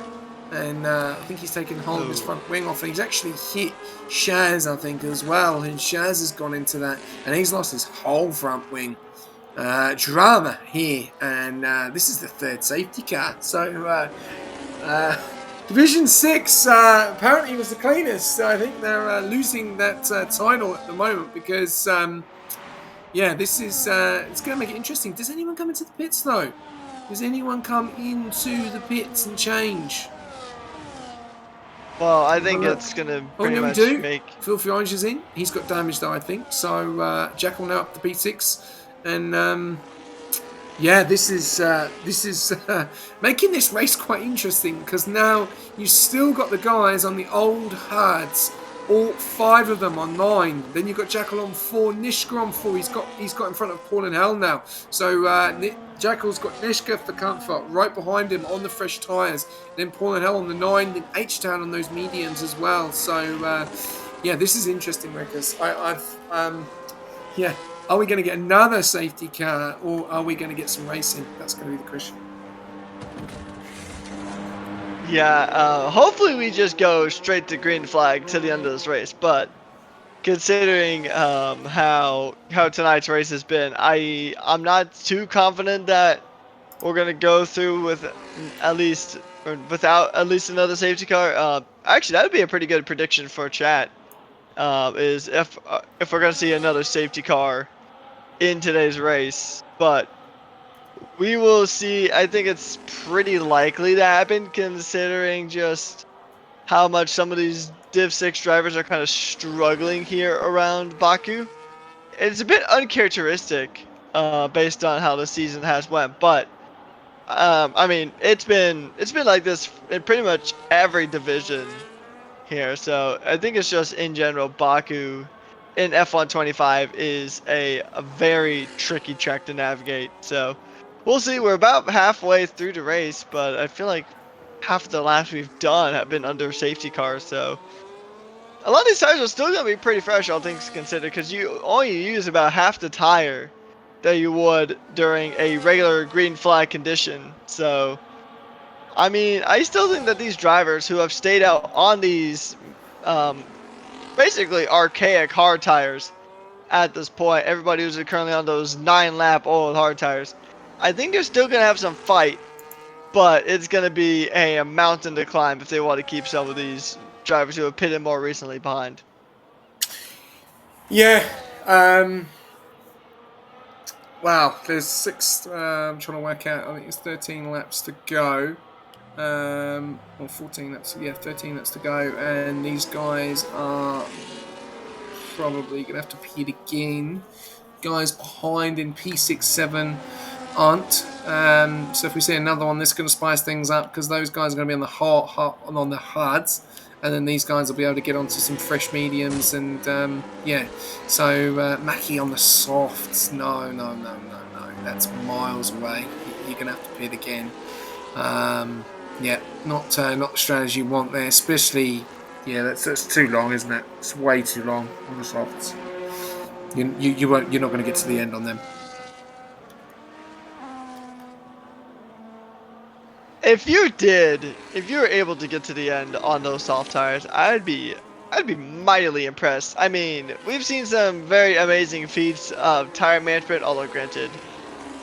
and I think he's taken hold of his front wing off. And he's actually hit Shaz, I think, as well. And Shaz has gone into that, and he's lost his whole front wing. Drama here, and this is the 3rd safety car. So Division 6 apparently was the cleanest. I think they're losing that title at the moment because, yeah, this is it's going to make it interesting. Does anyone come into the pits though? Does anyone come into the pits and change? Well, I think it's going to pretty much make... Filthy Orange is in. He's got damage though, I think. So Jackal now up to P6. And Yeah, this is making this race quite interesting because now you still got the guys on the old herds, all five of them on 9. Then you've got Jackal on 4, Nishka on 4. He's got in front of Paul and Hell now. So Jackal's got Nishka for comfort right behind him on the fresh tyres. Then Paul and Hell on the 9. Then H Town on those mediums as well. So yeah, this is interesting, Rickers. Yeah. Are we going to get another safety car or are we going to get some racing? That's going to be the question. Yeah, hopefully we just go straight to green flag to the end of this race. But considering how tonight's race has been, I'm not too confident that we're gonna go through with at least or without at least another safety car. Actually, that would be a pretty good prediction for chat. Is if we're gonna see another safety car in today's race, but we will see. I think it's pretty likely to happen considering just how much some of these Div 6 drivers are kind of struggling here around Baku. It's a bit uncharacteristic based on how the season has went, but I mean it's been like this in pretty much every division here. So I think it's just in general Baku in F125 is a very tricky track to navigate. So we'll see. We're about halfway through the race, but I feel like half of the laps we've done have been under safety cars. So a lot of these tires are still gonna be pretty fresh, all things considered, because you only use about half the tire that you would during a regular green flag condition. So I mean, I still think that these drivers who have stayed out on these um, basically archaic hard tires at this point, everybody who's currently on those 9-lap old hard tires, I think they're still going to have some fight, but it's going to be a mountain to climb if they want to keep some of these drivers who have pitted more recently behind. Yeah. Wow. There's 6. I'm trying to work out. I think it's 13 laps to go. Or 14 laps. Yeah, 13 laps to go. And these guys are probably going to have to pit again. Guys behind in P67 aren't. So if we see another one, this is going to spice things up because those guys are going to be on the on the hards, and then these guys will be able to get onto some fresh mediums and yeah. So Mackie on the softs, no, that's miles away. You're going to have to pit again. Yeah, not the strategy you want there, especially. Yeah, that's too long, isn't it? It's way too long on the softs. You won't. You're not going to get to the end on them. If you were able to get to the end on those soft tires, I'd be mightily impressed. I mean, we've seen some very amazing feats of tire management, although granted,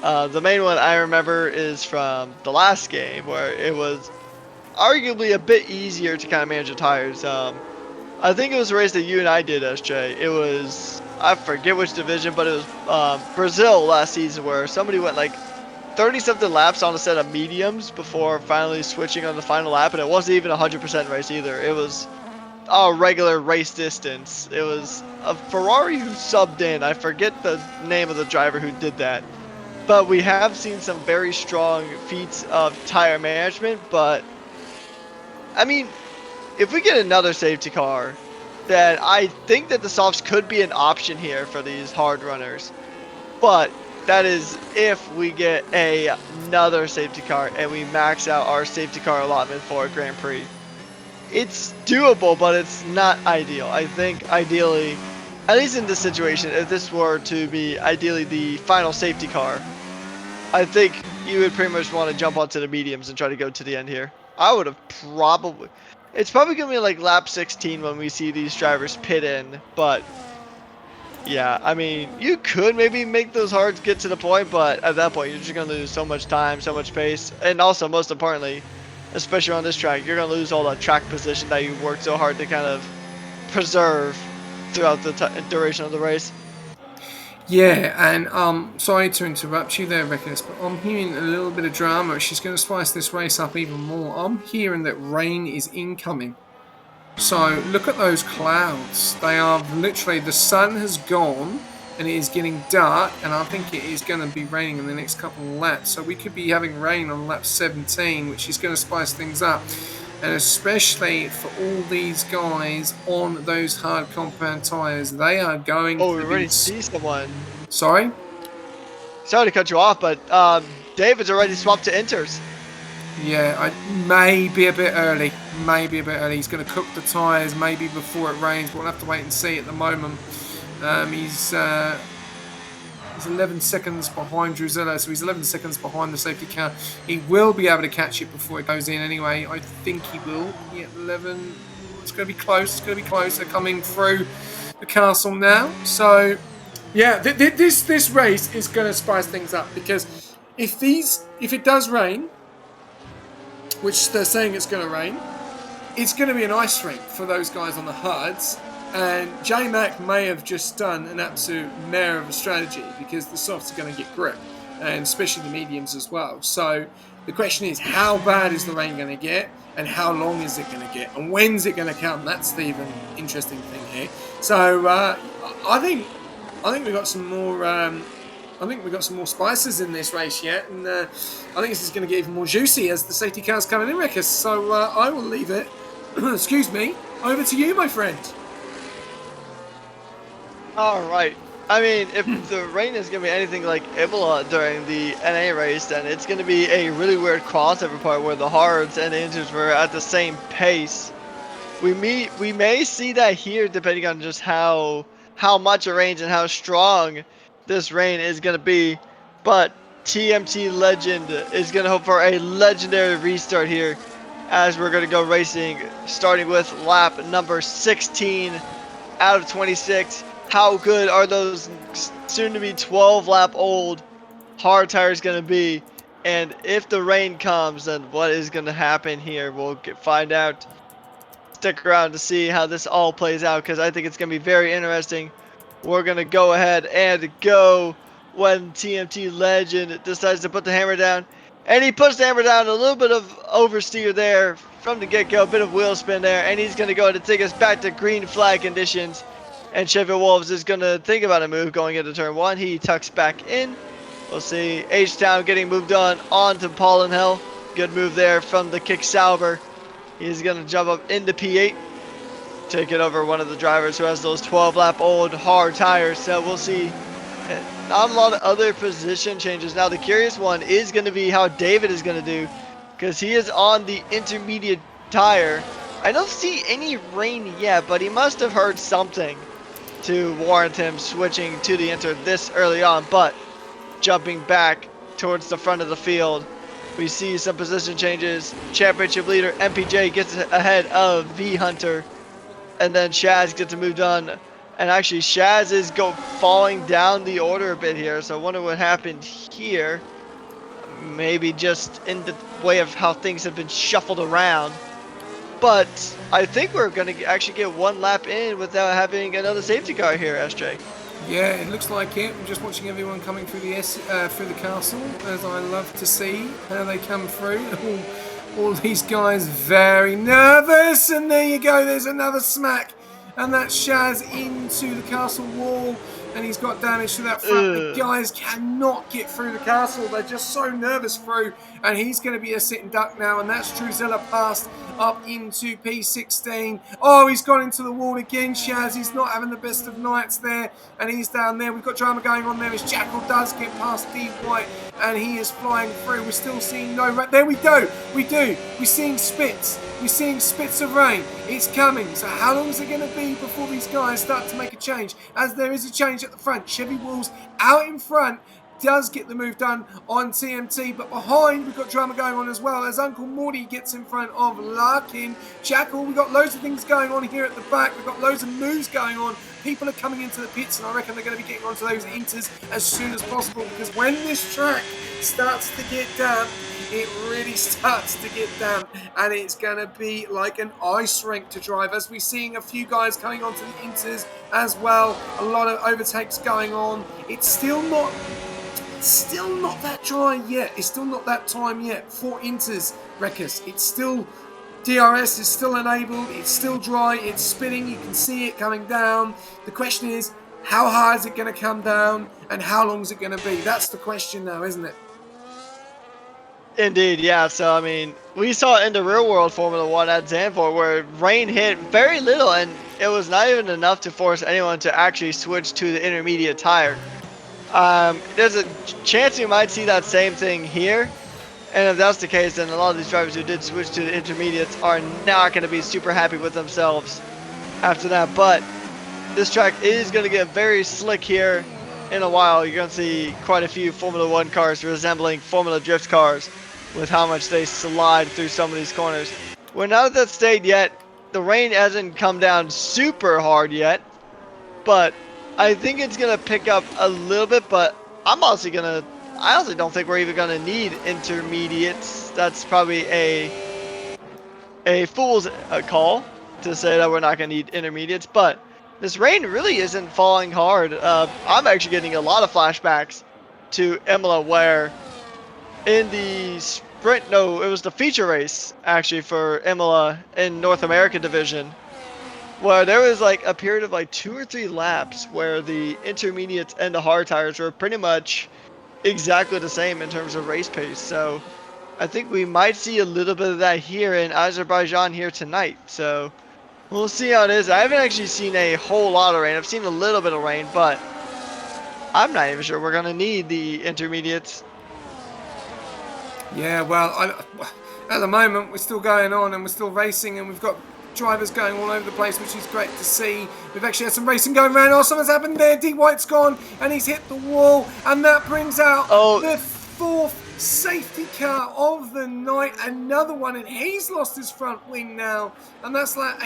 the main one I remember is from the last game where it was arguably a bit easier to kind of manage the tires. I think it was a race that you and I did, SJ. It was, I forget which division, but it was Brazil last season where somebody went like 30-something laps on a set of mediums before finally switching on the final lap, and it wasn't even a 100% race either. It was a regular race distance. It was a Ferrari who subbed in. I forget the name of the driver who did that. But we have seen some very strong feats of tire management, but I mean, if we get another safety car, then I think that the softs could be an option here for these hard runners. But that is if we get another safety car and we max out our safety car allotment for a Grand Prix. It's doable, but it's not ideal. I think ideally, at least in this situation, if this were to be ideally the final safety car, I think you would pretty much want to jump onto the mediums and try to go to the end here. I would have probably... It's probably going to be like lap 16 when we see these drivers pit in, but yeah, I mean, you could maybe make those hards get to the point, but at that point, you're just going to lose so much time, so much pace, and also, most importantly, especially on this track, you're going to lose all that track position that you worked so hard to kind of preserve throughout the duration of the race. Yeah, and sorry to interrupt you there, Reckless, but I'm hearing a little bit of drama. She's going to spice this race up even more. I'm hearing that rain is incoming. So look at those clouds. They are literally, the sun has gone and it is getting dark, and I think it is going to be raining in the next couple of laps. So we could be having rain on lap 17, which is going to spice things up. And especially for all these guys on those hard compound tyres, they are going Oh, we to be... already see someone. Sorry? Sorry to cut you off, but David's already swapped to Inters. Yeah, I may be a bit early. Maybe a bit early. He's going to cook the tyres maybe before it rains, but we'll have to wait and see at the moment. He's 11 seconds behind Drusilla, so he's 11 seconds behind the safety car. He will be able to catch it before it goes in anyway. I think he will. Yeah, 11. It's going to be close. It's going to be close. They're coming through the castle now. So, yeah, this race is going to spice things up, because if it does rain, which they're saying it's going to rain, it's going to be an ice rink for those guys on the hards. And J-Mac may have just done an absolute mare of a strategy, because the softs are going to get grip, and especially the mediums as well. So the question is, how bad is the rain going to get, and how long is it going to get, and when's it going to come? That's the even interesting thing here. So I think we've got some more. I think we've got some more spices in this race yet, and I think this is going to get even more juicy as the safety cars coming in, Rickers. So I will leave it, excuse me, over to you, my friend. All right. I mean, if the rain is going to be anything like Ebola during the NA race, then it's going to be a really weird crossover part where the hards and the inters were at the same pace. We may see that here, depending on just how much it rains and how strong this rain is going to be. But TMT Legend is going to hope for a legendary restart here, as we're going to go racing, starting with lap number 16 out of 26. How good are those soon-to-be 12-lap-old hard tires going to be? And if the rain comes, then what is going to happen here? We'll find out. Stick around to see how this all plays out, because I think it's going to be very interesting. We're going to go ahead and go when TMT Legend decides to put the hammer down. And he puts the hammer down, a little bit of oversteer there from the get-go, a bit of wheel spin there, and he's going to go ahead and take us back to green flag conditions. And Chevy Wolves is going to think about a move going into turn 1. He tucks back in. We'll see H-Town getting moved on to Paul and Hill. Good move there from the Kick Sauber. He's going to jump up into P8. Take it over one of the drivers who has those 12-lap-old hard tires. So we'll see not a lot of other position changes. Now the curious one is going to be how David is going to do, because he is on the intermediate tire. I don't see any rain yet, but he must have heard something to warrant him switching to the Inter this early on. But jumping back towards the front of the field, we see some position changes. Championship leader MPJ gets ahead of V Hunter, and then Shaz gets moved on. And actually Shaz is falling down the order a bit here, so I wonder what happened here. Maybe just in the way of how things have been shuffled around. But I think we're going to actually get one lap in without having another safety car here, SJ. Yeah, it looks like it. I'm just watching everyone coming through the castle, as I love to see how they come through. All these guys very nervous, and there you go. There's another smack, and that's Shaz into the castle wall, and he's got damage to that front. The guys cannot get through the castle. They're just so nervous through, and he's going to be a sitting duck now, and that's Drusilla passed up into P16. Oh, he's gone into the wall again, Shaz. He's not having the best of nights there, and he's down there. We've got drama going on there as Jackal does get past D White, and he is flying through. We're still seeing no rain. There we go. We're seeing spits. We're seeing spits of rain. It's coming. So how long is it going to be before these guys start to make a change? As there is a change at the front. Chevy Wolves out in front does get the move done on TMT, but behind we've got drama going on as well, as Uncle Morty gets in front of Larkin. Jackal, we've got loads of things going on here at the back. We've got loads of moves going on. People are coming into the pits, and I reckon they're going to be getting onto those inters as soon as possible, because when this track starts to get damp, it really starts to get damp, and it's going to be like an ice rink to drive, as we're seeing a few guys coming onto the inters as well. A lot of overtakes going on. It's still not that dry yet. It's still not that time yet for inters, wreckers. It's still, DRS is still enabled. It's still dry. It's spinning. You can see it coming down. The question is, How hard is it going to come down, and how long is it going to be? That's the question now, isn't it? Indeed, yeah. So I mean, we saw it in the real world Formula One at Zandvoort where rain hit very little, and it was not even enough to force anyone to actually switch to the intermediate tire. There's a chance we might see that same thing here, and if that's the case, then a lot of these drivers who did switch to the intermediates are not going to be super happy with themselves after that. But this track is going to get very slick here in a while. You're going to see quite a few Formula One cars resembling Formula Drift cars with how much they slide through some of these corners. We're not at that state yet. The rain hasn't come down super hard yet, but I think it's going to pick up a little bit, but I honestly don't think we're even going to need intermediates. That's probably a fool's call to say that we're not going to need intermediates, but this rain really isn't falling hard. I'm actually getting a lot of flashbacks to Imola, where in the sprint, no, it was the feature race actually for Imola in North America division, where there was like a period of like 2 or 3 laps where the intermediates and the hard tires were pretty much exactly the same in terms of race pace. So I think we might see a little bit of that here in Azerbaijan here tonight. So we'll see how it is. I haven't actually seen a whole lot of rain. I've seen a little bit of rain, but I'm not even sure we're going to need the intermediates. Yeah, well, at the moment we're still going on and we're still racing, and we've got drivers going all over the place, which is great to see. We've actually had some racing going around. Oh, something's happened there. D White's gone and he's hit the wall, and that brings out the 4th safety car of the night. Another one, and he's lost his front wing now, and that's lap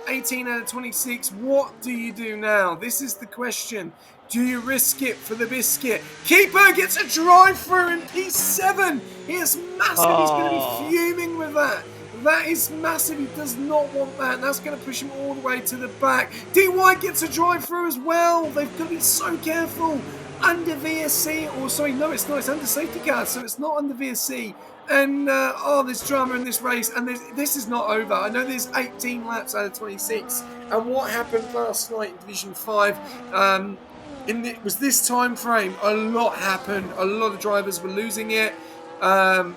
18 out of 26. What do you do now? This is the question. Do you risk it for the biscuit? Keeper gets a drive through in P7. He is massive. He's going to be fuming with that. That is massive. He does not want that. And that's going to push him all the way to the back. D White gets a drive through as well. They've got to be so careful. Under VSC, or sorry, no, it's not. It's under safety car, so it's not under VSC. And there's drama in this race, and this is not over. I know there's 18 laps out of 26. And what happened last night in Division 5? It was this time frame, a lot happened. A lot of drivers were losing it. But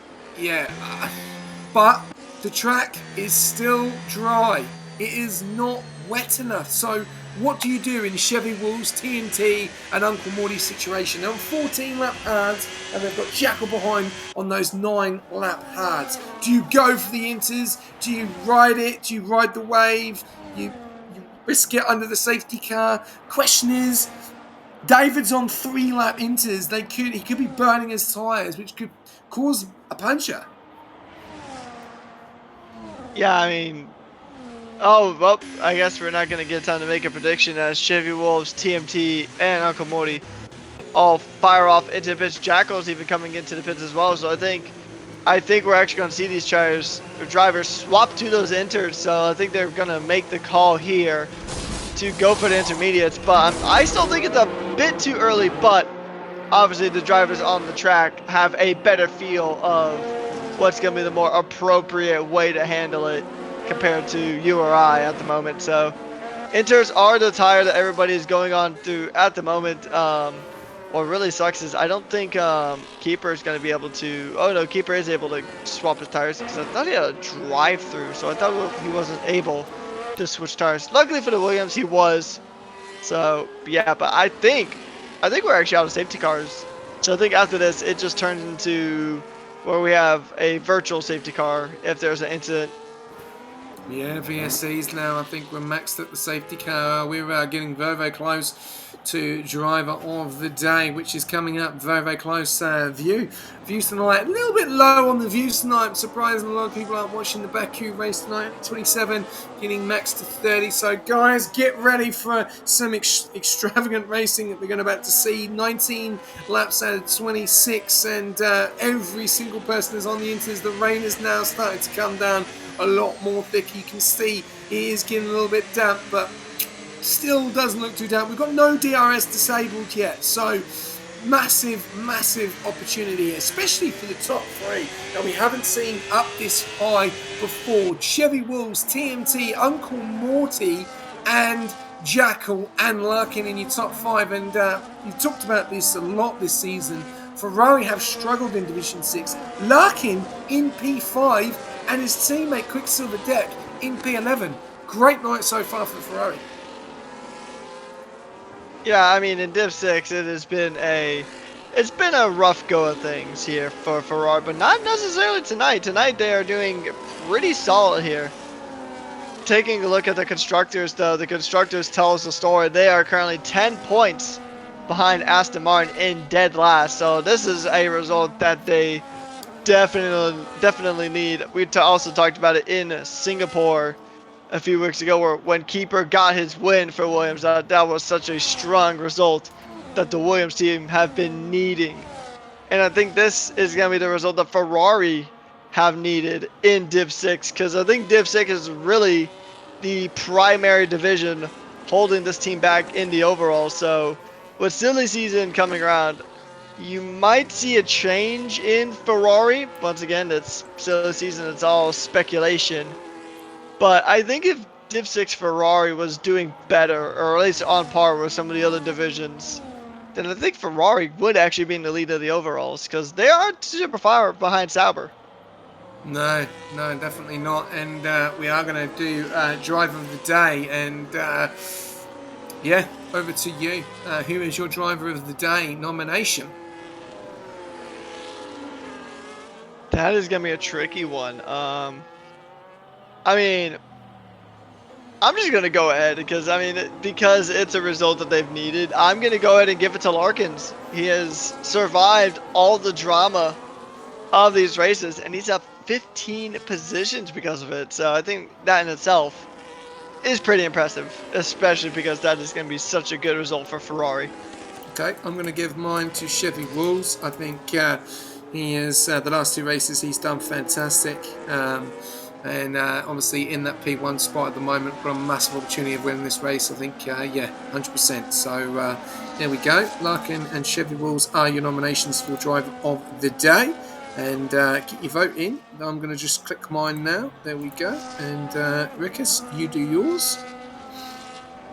the track is still dry. It is not wet enough. So what do you do in Chevy Wolves, TNT, and Uncle Morty's situation? They're on 14 lap hards, and they've got Jackal behind on those 9 lap hards. Do you go for the inters? Do you ride it? Do you ride the wave? You risk it under the safety car? Question is, David's on 3 lap inters. He could be burning his tyres, which could cause a puncture. Yeah, I mean, well, I guess we're not going to get time to make a prediction as Chevy Wolves, TMT, and Uncle Morty all fire off into the pits. Jackal's even coming into the pits as well. So I think we're actually going to see these drivers swap to those inters. So I think they're going to make the call here to go for the intermediates, but I still think it's a bit too early. But obviously the drivers on the track have a better feel of what's going to be the more appropriate way to handle it compared to you or I at the moment. So inters are the tire that everybody is going on through at the moment. What really sucks is I don't think Keeper is going to be able to. Oh no, Keeper is able to swap his tires, because I thought he had a drive through, so I thought he wasn't able to switch tires. Luckily for the Williams, he was. So yeah, but I think we're actually out of safety cars. So I think after this, it just turns into where we have a virtual safety car if there's an incident. Yeah, VSCs now. I think we're maxed at the safety car. We're getting very, very close to driver of the day, which is coming up very, very close. Views tonight, a little bit low on the views tonight. I'm surprised a lot of people aren't watching the Baku race tonight. 27, getting maxed to 30. So guys, get ready for some extravagant racing that we're going to about to see. 19 laps out of 26, and every single person is on the inters. The rain is now starting to come down a lot more thick. You can see it is getting a little bit damp, but still doesn't look too damp. We've got no DRS disabled yet, so massive opportunity, especially for the top 3 that we haven't seen up this high before. Chevy Wolves, TMT, Uncle Morty, and Jackal and Larkin in your top 5. And you've talked about this a lot this season. Ferrari have struggled in Division 6. Larkin in P5 and his teammate Quicksilver Deck in P11. Great night so far for Ferrari. Yeah, I mean, in Div 6, it's been a rough go of things here for Ferrari, but not necessarily tonight. Tonight they are doing pretty solid here. Taking a look at the constructors, though, the constructors tell us the story. They are currently 10 points behind Aston Martin in dead last. So this is a result that they definitely need. We also talked about it in Singapore a few weeks ago, where when Keeper got his win for Williams, that was such a strong result that the Williams team have been needing. And I think this is going to be the result that Ferrari have needed in Div 6, because I think Div 6 is really the primary division holding this team back in the overall. So with silly season coming around, you might see a change in Ferrari. Once again, it's silly season, it's all speculation. But I think if Div 6 Ferrari was doing better, or at least on par with some of the other divisions, then I think Ferrari would actually be in the lead of the overalls, because they aren't super far behind Sauber. No, definitely not. And we are going to do Drive of the Day. And yeah, over to you. Who is your Driver of the Day nomination? That is going to be a tricky one. I mean, I'm just going to go ahead because it's a result that they've needed. I'm going to go ahead and give it to Larkins. He has survived all the drama of these races, and he's up 15 positions because of it. So I think that in itself is pretty impressive, especially because that is going to be such a good result for Ferrari. Okay, I'm going to give mine to Chevy Wolves. I think he is, the last 2 races he's done fantastic. And obviously in that P1 spot at the moment, got a massive opportunity of winning this race. I think, 100%. So there we go. Larkin and Chevy Wolves are your nominations for Driver of the Day. And get your vote in. I'm going to just click mine now. There we go. And Rickus, you do yours.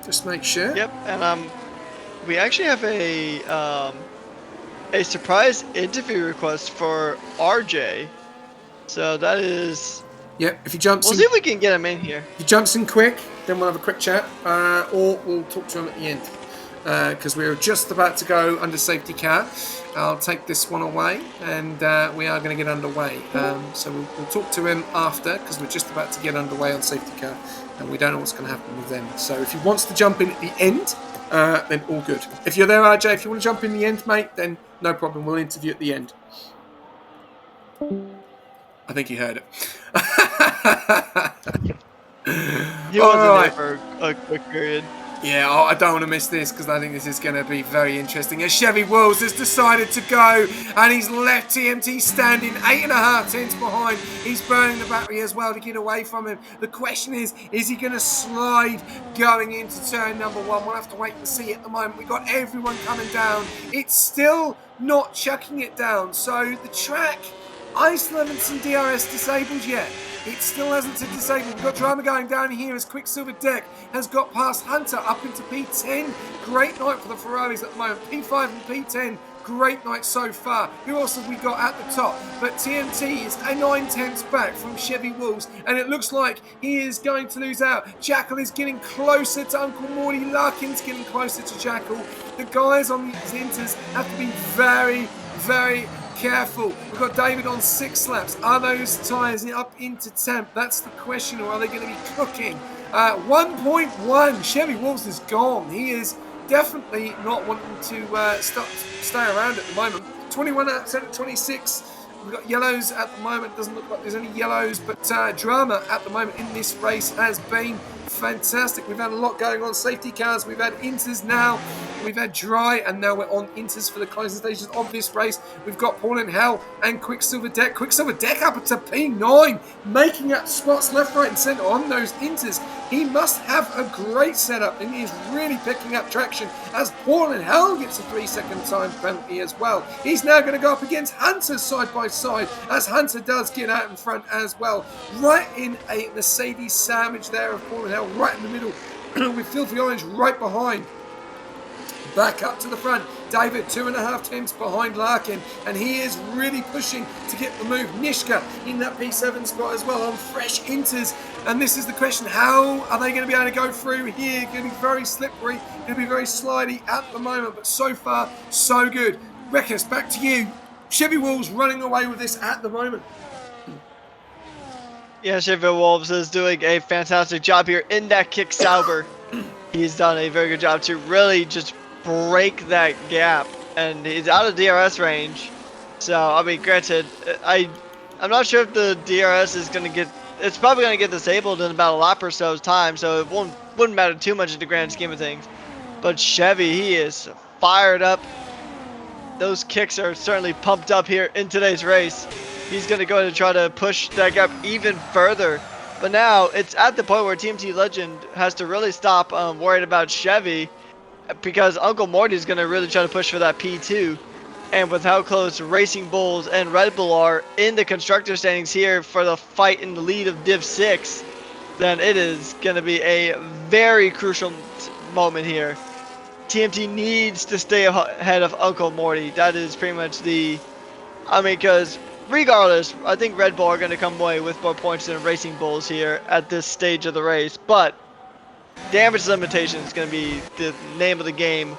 Just make sure. Yep. And we actually have a surprise interview request for RJ. So that is. Yep. If he jumps, we'll see if we can get him in here. If he jumps in quick, then we'll have a quick chat, or we'll talk to him at the end. Because we're just about to go under safety car. I'll take this one away, and we are going to get underway. So we'll talk to him after, because we're just about to get underway on safety car, and we don't know what's going to happen with them. So if he wants to jump in at the end, then all good. If you're there, RJ, if you want to jump in the end, mate, then no problem. We'll interview at the end. I think he heard it. He wasn't there for a quick period. Yeah, I don't want to miss this because I think this is going to be very interesting. As Chevy Wolves has decided to go, and he's left TMT standing 8.5 tenths behind. He's burning the battery as well to get away from him. The question is he going to slide going into turn number 1? We'll have to wait and see at the moment. We've got everyone coming down. It's still not chucking it down. So the track, I still haven't seen DRS disabled yet. It still hasn't been disabled. We've got drama going down here as Quicksilver Deck has got past Hunter up into P10. Great night for the Ferraris at the moment. P5 and P10. Great night so far. Who else have we got at the top? But TMT is a 9 tenths back from Chevy Wolves, and it looks like he is going to lose out. Jackal is getting closer to Uncle Morty. Larkin's getting closer to Jackal. The guys on these inters have to be very, very careful. We've got David on 6 laps. Are those tyres up into temp? That's the question. Or are they going to be cooking? 1.1. Chevy Wolves is gone. He is definitely not wanting to stay around at the moment. 21 out of 26. We've got yellows at the moment. Doesn't look like there's any yellows, but drama at the moment in this race has been fantastic. We've had a lot going on. Safety cars. We've had inters now. We've had dry, and now we're on inters for the closing stages of this race. We've got Paul in Hell and Quicksilver Deck. Quicksilver Deck up to P9, making up spots left, right, and centre on those inters. He must have a great setup, and he is really picking up traction as Paul in Hell gets a 3-second time penalty as well. He's now going to go up against Hunter side by side, as Hunter does get out in front as well. Right in a Mercedes sandwich there of Paul in Hell, right in the middle. with Filthy Orange right behind. Back up to the front. David 2.5 tenths behind Larkin, and he is really pushing to get the move. Nishka in that P7 spot as well on fresh inters. And this is the question, how are they going to be able to go through here? Going to be very slippery, going to be very slidey at the moment, but so far, so good. Reckers, back to you. Chevy Wolves running away with this at the moment. Yeah, Chevy Wolves is doing a fantastic job here in that kick Sauber. He's done a very good job to really just break that gap, and he's out of DRS range. So I mean, granted, I'm not sure if the DRS is gonna get. It's probably gonna get disabled in about a lap or so's time, so it wouldn't matter too much in the grand scheme of things. But Chevy, he is fired up. Those kicks are certainly pumped up here in today's race. He's gonna go and try to push that gap even further. But now it's at the point where TMT Legend has to really stop worrying about Chevy, because Uncle Morty's going to really try to push for that P2. And with how close Racing Bulls and Red Bull are in the constructor standings here for the fight in the lead of Div 6, then it is going to be a very crucial moment here. TMT needs to stay ahead of Uncle Morty. That is pretty much because regardless, I think Red Bull are going to come away with more points than Racing Bulls here at this stage of the race. But damage limitation is going to be the name of the game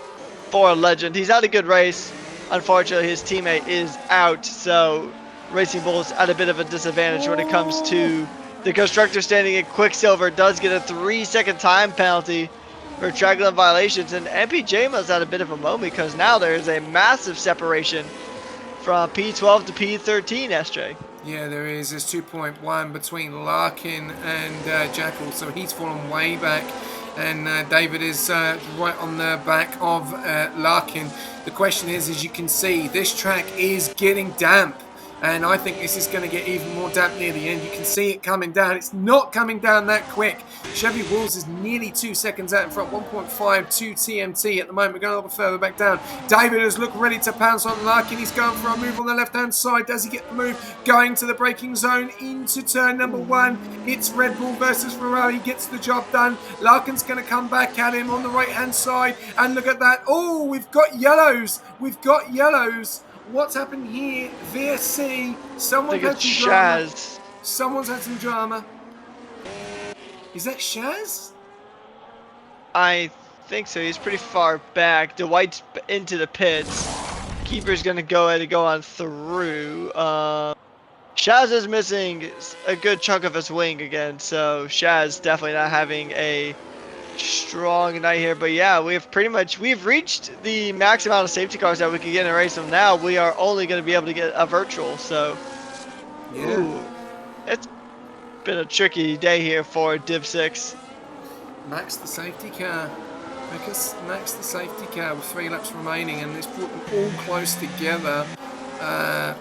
for Legend. He's had a good race. Unfortunately, his teammate is out, so Racing Bull's at a bit of a disadvantage when it comes to the constructor standing. In Quicksilver does get a 3-second time penalty for track-limit violations, and MPJMA's at a bit of a moment because now there is a massive separation from P12 to P13, SJ. Yeah, there is. There's 2.1 between Larkin and Jackal, so he's fallen way back. And David is right on the back of Larkin. The question is, as you can see, this track is getting damp. And I think this is going to get even more damp near the end. You can see it coming down. It's not coming down that quick. Chevy Wolves is nearly 2 seconds out in front. 1.52 TMT at the moment. We're going a little bit further back down. David has looked ready to pounce on Larkin. He's going for a move on the left-hand side. Does he get the move? Going to the braking zone into turn number 1. It's Red Bull versus Ferrari. Gets the job done. Larkin's going to come back at him on the right-hand side. And look at that. Oh, we've got yellows. We've got yellows. What's happened here? VSC. Someone had some drama. Someone's had some drama. Is that Shaz? I think so. He's pretty far back. Dwight's into the pits. Keeper's gonna go ahead and go on through. Shaz is missing a good chunk of his wing again, so Shaz definitely not having a strong night here. But yeah, we've reached the max amount of safety cars that we can get in a race, and now we are only going to be able to get a virtual. So yeah, it's been a tricky day here for Div 6. Max the safety car. Max the safety car with 3 laps remaining, and it's brought them all close together,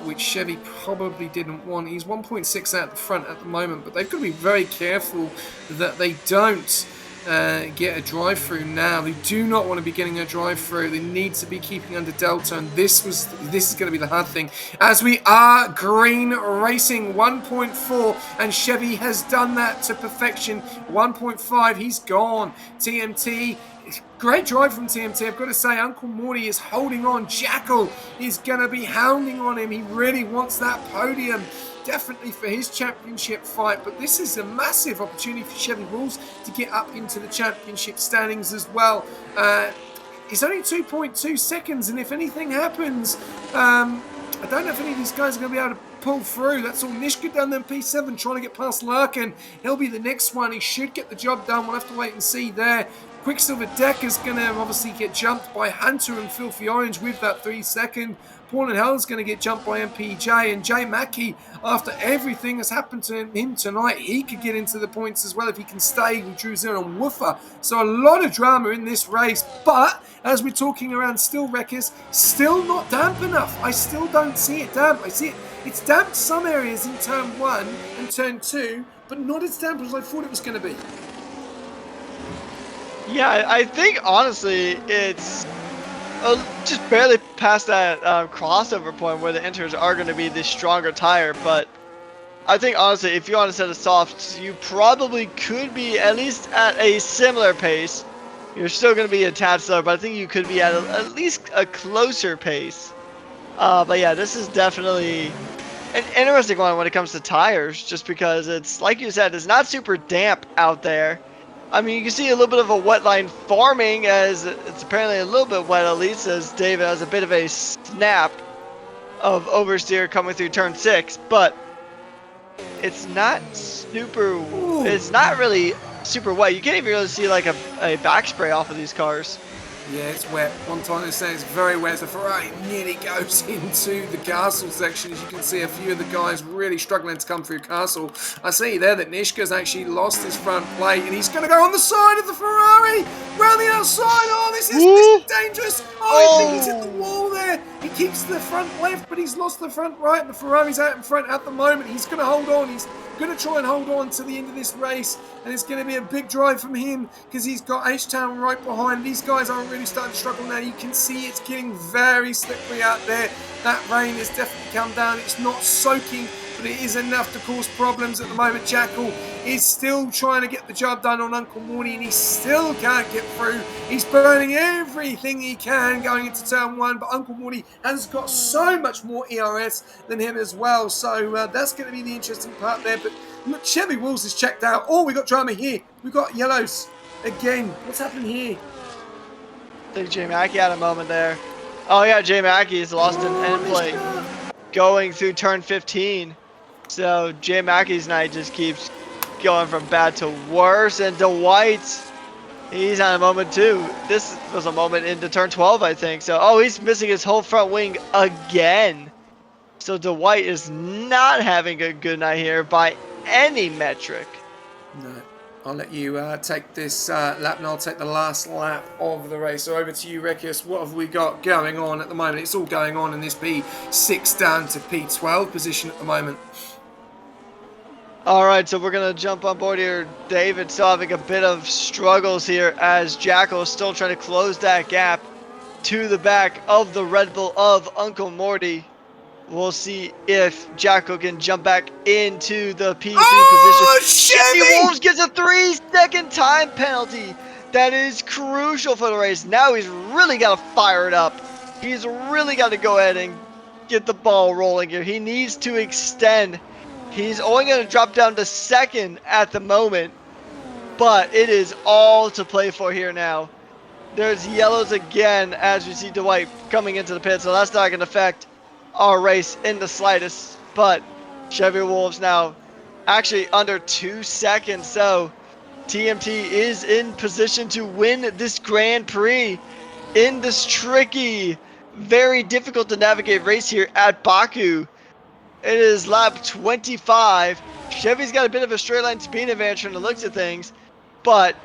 which Chevy probably didn't want. He's 1.6 out the front at the moment, but they've got to be very careful that they don't get a drive-through now. They do not want to be getting a drive-through. They need to be keeping under Delta, and this is going to be the hard thing. As we are green racing 1.4, and Chevy has done that to perfection. 1.5, he's gone. TMT, great drive from TMT. I've got to say, Uncle Morty is holding on. Jackal is going to be hounding on him. He really wants that podium. Definitely for his championship fight, but this is a massive opportunity for Chevy Wolves to get up into the championship standings as well. It's only 2.2 seconds, and if anything happens, I don't know if any of these guys are going to be able to pull through. That's all. Nishka done them P7 trying to get past Larkin. He'll be the next one. He should get the job done. We'll have to wait and see there. Quicksilver Decker's going to obviously get jumped by Hunter and Filthy Orange with that 3-second. Paul and Helen's going to get jumped by MPJ, and Jay Mackey, after everything that's happened to him tonight, he could get into the points as well if he can stay with Drew Zero and Woofer. So a lot of drama in this race, but as we're talking around still wreckers, still not damp enough. I still don't see it damp. I see it. It's damp some areas in turn 1 and turn 2, but not as damp as I thought it was going to be. Yeah, I think honestly it's just barely past that crossover point where the inters are going to be the stronger tire, but I think honestly, if you want to set a soft, you probably could be at least at a similar pace. You're still going to be a tad slower, but I think you could be at least a closer pace. But yeah, this is definitely an interesting one when it comes to tires, just because it's, like you said, it's not super damp out there. I mean, you can see a little bit of a wet line forming, as it's apparently a little bit wet, at least, as David has a bit of a snap of oversteer coming through turn 6, but it's not super, Ooh. it's not really super wet. You can't even really see like a back spray off of these cars. Yeah, it's wet. One time they say it's very wet. The Ferrari nearly goes into the castle section. As you can see, a few of the guys really struggling to come through castle. I see there that Nishka's actually lost his front plate, and he's going to go on the side of the Ferrari, round the outside. Oh, this is dangerous. Oh, I think he's hit the wall there. He keeps the front left, but he's lost the front right, and the Ferrari's out in front at the moment. He's going to hold on. He's going to try and hold on to the end of this race, and it's going to be a big drive from him because he's got H-Town right behind. These guys are really starting to struggle now. You can see it's getting very slippery out there. That rain has definitely come down. It's not soaking, but it is enough to cause problems at the moment. Jackal is still trying to get the job done on Uncle Morty, and he still can't get through. He's burning everything he can going into turn 1, but Uncle Morty has got so much more ERS than him as well, so that's going to be the interesting part there. But look, Chevy Wills is checked out. Oh, we got drama here. We got yellows again. What's happening here? I think J Mackey had a moment there. Oh yeah, J Mackey's lost an end plate going through turn 15. So J Mackey's night just keeps going from bad to worse. And Dwight, he's on a moment too. This was a moment into turn 12, I think. So, oh, he's missing his whole front wing again. So Dwight is not having a good night here by any metric. No. I'll let you take this lap, and I'll take the last lap of the race. So over to you, Rekius. What have we got going on at the moment? It's all going on in this P6 down to P12 position at the moment. All right, so we're going to jump on board here. David still having a bit of struggles here as Jackal is still trying to close that gap to the back of the Red Bull of Uncle Morty. We'll see if Jackal can jump back into the P3 position. Chevy Wolves gets a 3-second time penalty. That is crucial for the race. Now he's really got to fire it up. He's really got to go ahead and get the ball rolling here. He needs to extend. He's only going to drop down to second at the moment, but it is all to play for here now. There's yellows again as we see Dwight coming into the pit, so that's not going to affect our race in the slightest. But Chevy Wolves now actually under 2 seconds, so TMT is in position to win this Grand Prix in this tricky, very difficult to navigate race here at Baku. It is lap 25. Chevy's got a bit of a straight line speed advantage from the looks of things, but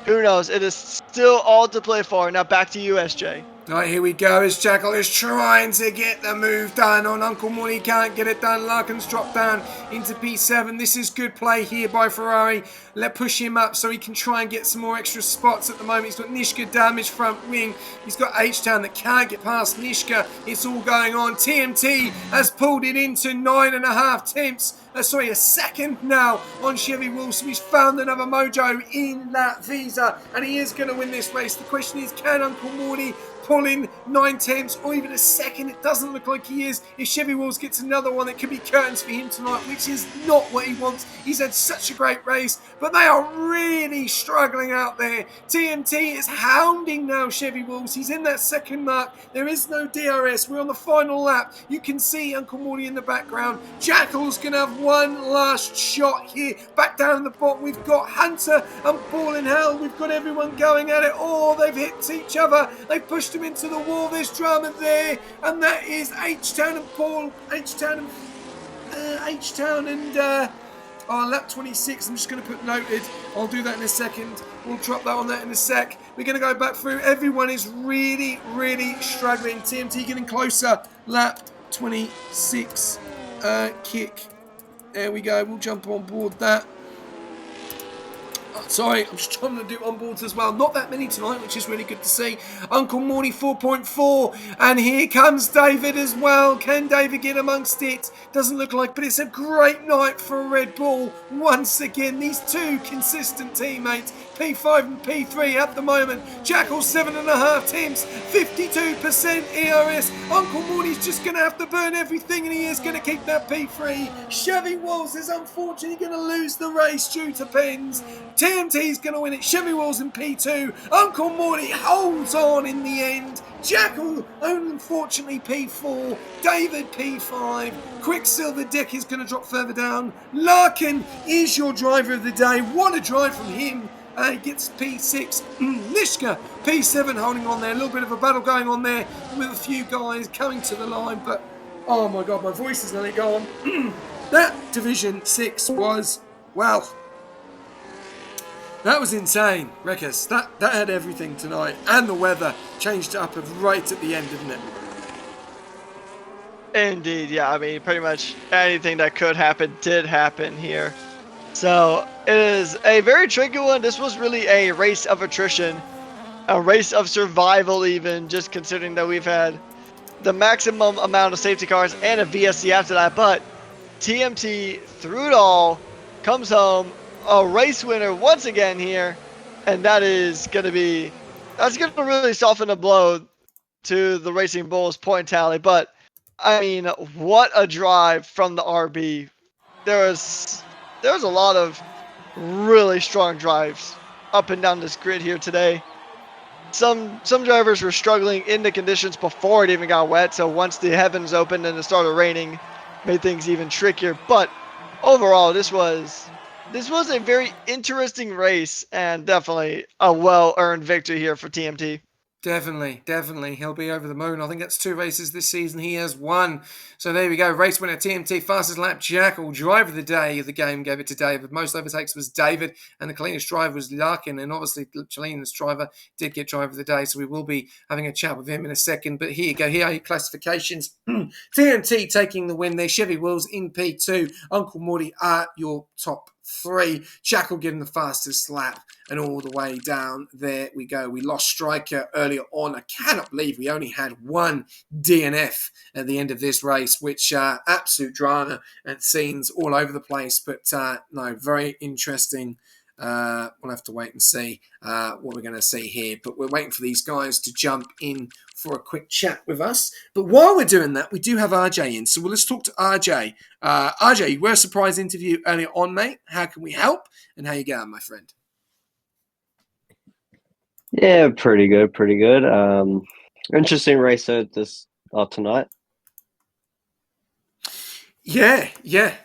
who knows? It is still all to play for. Now back to you, SJ. Right, here we go as Jackal is trying to get the move done on Uncle Morty. Can't get it done. Larkin's dropped down into P7. This is good play here by Ferrari. Let's push him up so he can try and get some more extra spots at the moment. He's got Nishka damaged front wing. He's got H-Town that can't get past Nishka. It's all going on. TMT has pulled it into 9.5 tenths. A second now on Chevy Wilson. He's found another mojo in that Visa, and he is going to win this race. The question is, can Uncle Morty pull in 9 tenths or even a second? It doesn't look like he is. If Chevy Wills gets another one, it could be curtains for him tonight, which is not what he wants. He's had such a great race, but they are really struggling out there. TMT is hounding now Chevy Wills. He's in that second mark. There is no DRS. We're on the final lap. You can see Uncle Morty in the background. Jackal's going to have one last shot here. Back down in the bottom, we've got Hunter and Paul in Hell. We've got everyone going at it. Oh, they've hit each other. They've pushed them into the wall. There's drama there, and that is H-Town and Paul. H-Town and lap 26. I'm just going to put noted. I'll do that in a second. We'll drop that on that in a sec. We're going to go back through. Everyone is really, really struggling. TMT getting closer. Lap 26 kick. There we go. We'll jump on board that. Sorry, I'm just trying to do onboards as well. Not that many tonight, which is really good to see. Uncle Morty 4.4, and here comes David as well. Can David get amongst it? Doesn't look like, but it's a great night for Red Bull. Once again, these two consistent teammates, P5 and P3 at the moment. Jackal 7.5 temps, 52% ERS. Uncle Morty's just going to have to burn everything, and he is going to keep that P3. Chevy Walls is unfortunately going to lose the race due to pens. TMT's going to win it. Chevy Walls in P2. Uncle Morty holds on in the end. Jackal, unfortunately, P4. David, P5. Quicksilver Dick is going to drop further down. Larkin is your driver of the day. What a drive from him. He gets P6. Nishka, P7, holding on there. A little bit of a battle going on there with a few guys coming to the line. But, oh my God, my voice is nearly gone. That Division 6 was, well, that was insane, Rekus. That had everything tonight. And the weather changed it up right at the end, didn't it? Indeed, yeah. I mean, pretty much anything that could happen did happen here. So it is a very tricky one. This was really a race of attrition, a race of survival even, just considering that we've had the maximum amount of safety cars and a VSC after that. But TMT, through it all, comes home a race winner once again here, and that's gonna really soften the blow to the Racing Bulls point tally. But I mean, what a drive from the RB. There was a lot of really strong drives up and down this grid here today. Some drivers were struggling in the conditions before it even got wet, so once the heavens opened and it started raining, made things even trickier. But overall, this was a very interesting race and definitely a well-earned victory here for TMT. Definitely. He'll be over the moon. I think that's 2 races this season. He has won. So there we go. Race winner TMT, fastest lap Jackal. Driver of the day of the game gave it to David. Most overtakes was David, and the cleanest driver was Larkin. And obviously, the cleanest driver did get driver of the day. So we will be having a chat with him in a second. But here you go. Here are your classifications. TMT taking the win there. Chevy Wills in P2. Uncle Morty are your top 3. Jackal getting the fastest lap. And all the way down, there we go. We lost Striker earlier on. I cannot believe we only had one DNF at the end of this race, which absolute drama and scenes all over the place. But no, very interesting. We'll have to wait and see what we're going to see here. But we're waiting for these guys to jump in for a quick chat with us. But while we're doing that, we do have RJ in. So let's talk to RJ. RJ, you were a surprise interview earlier on, mate. How can we help? And how you going, my friend? Yeah, pretty good. Interesting race tonight.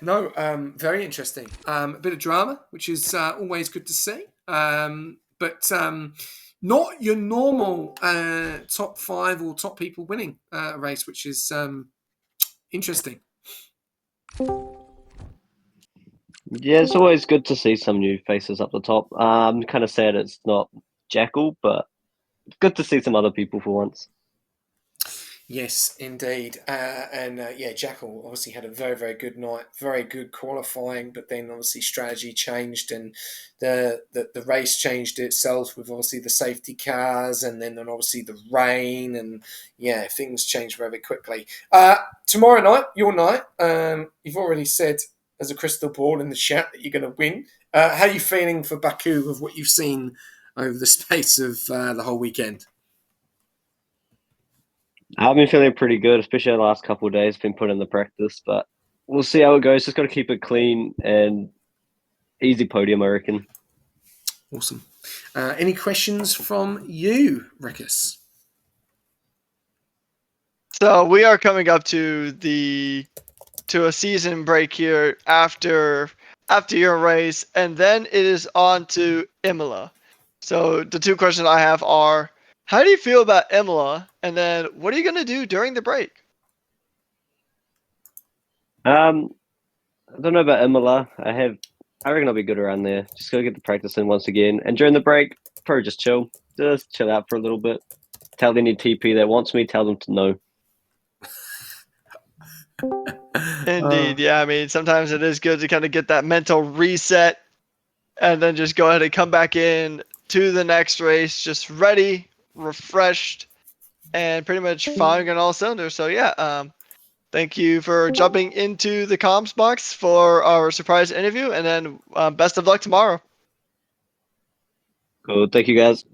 No, very interesting. A bit of drama, which is always good to see. But not your normal top 5 or top people winning a race, which is interesting. Yeah, it's always good to see some new faces up the top. Kind of sad it's not Jackal, but good to see some other people for once. Yes, indeed. Jackal obviously had a very, very good night, very good qualifying, but then obviously strategy changed and the race changed itself with obviously the safety cars and then obviously the rain and things changed very quickly. Tomorrow night, your night, you've already said as a crystal ball in the chat that you're going to win. How are you feeling for Baku of what you've seen over the space of the whole weekend? I've been feeling pretty good, especially the last couple of days. Been put in the practice, but we'll see how it goes. Just got to keep it clean and easy podium, I reckon. Awesome. Any questions from you, Rekus? So we are coming up to a season break here after your race, and then it is on to Imola. So the 2 questions I have are, how do you feel about Imola? And then what are you going to do during the break? I don't know about Imola. I reckon I'll be good around there. Just got to get the practice in once again. And during the break, probably just chill. Just chill out for a little bit. Tell any TP that wants me, tell them to no. Indeed, yeah. I mean, sometimes it is good to kind of get that mental reset and then just go ahead and come back in to the next race, just ready, refreshed, and pretty much firing on all cylinders. So yeah, thank you for jumping into the comms box for our surprise interview, and then best of luck tomorrow. Cool. Thank you, guys.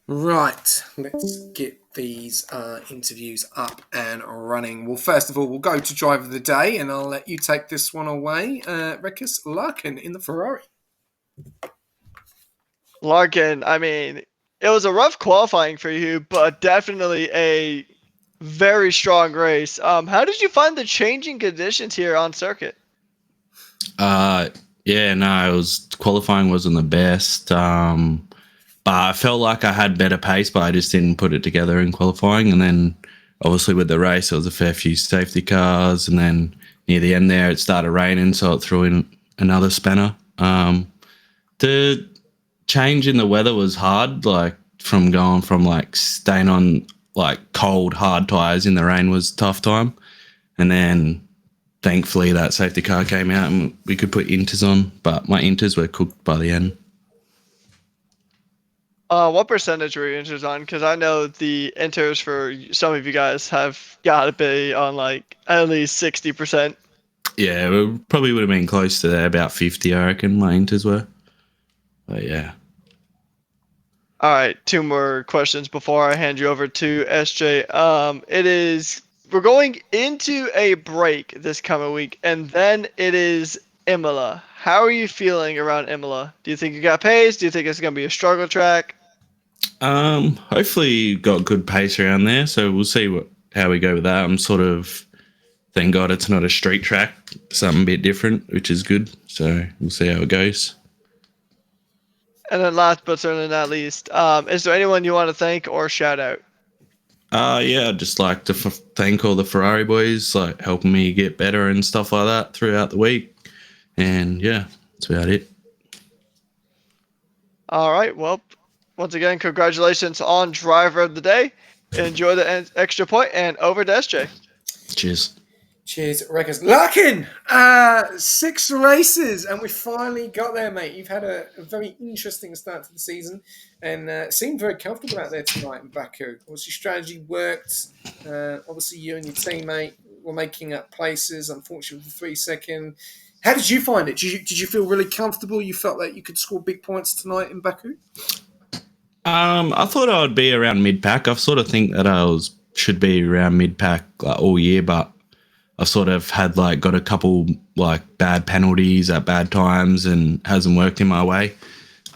Right, let's get these interviews up and running. Well, first of all, we'll go to driver of the day, and I'll let you take this one away. Rekus Larkin in the Ferrari. Larkin, I mean, it was a rough qualifying for you, but definitely a very strong race. How did you find the changing conditions here on circuit? Yeah, no, it was qualifying wasn't the best. But I felt like I had better pace, but I just didn't put it together in qualifying. And then obviously with the race, there was a fair few safety cars, and then near the end there, it started raining, so it threw in another spanner. The change in the weather was hard, like from going from like staying on like cold, hard tires in the rain was a tough time. And then thankfully that safety car came out and we could put inters on, but my inters were cooked by the end. What percentage were you inters on? Because I know the inters for some of you guys have got to be on like at least 60%. Yeah, we probably would have been close to there, about 50, I reckon my inters were. But yeah. All right, two more questions before I hand you over to SJ. We're going into a break this coming week, and then it is Imola. How are you feeling around Imola? Do you think you got pace? Do you think it's going to be a struggle track? Hopefully got good pace around there, so we'll see how we go with that. I'm sort of, thank God it's not a street track, something a bit different, which is good. So we'll see how it goes. And then last but certainly not least, is there anyone you want to thank or shout out? Yeah, I'd just like to thank all the Ferrari boys, like helping me get better and stuff like that throughout the week. And yeah, that's about it. All right, well, once again, congratulations on driver of the day. Enjoy the extra point, and over to SJ. Cheers. Cheers, Rekus Larkin. 6 races, and we finally got there, mate. You've had a very interesting start to the season, and seemed very comfortable out there tonight in Baku. Obviously, strategy worked. Obviously, you and your teammate were making up places. Unfortunately, with the 3 second. How did you find it? Did you feel really comfortable? You felt that you could score big points tonight in Baku? I thought I would be around mid pack. I sort of think that should be around mid pack like, all year, but I sort of had like got a couple like bad penalties at bad times and hasn't worked in my way.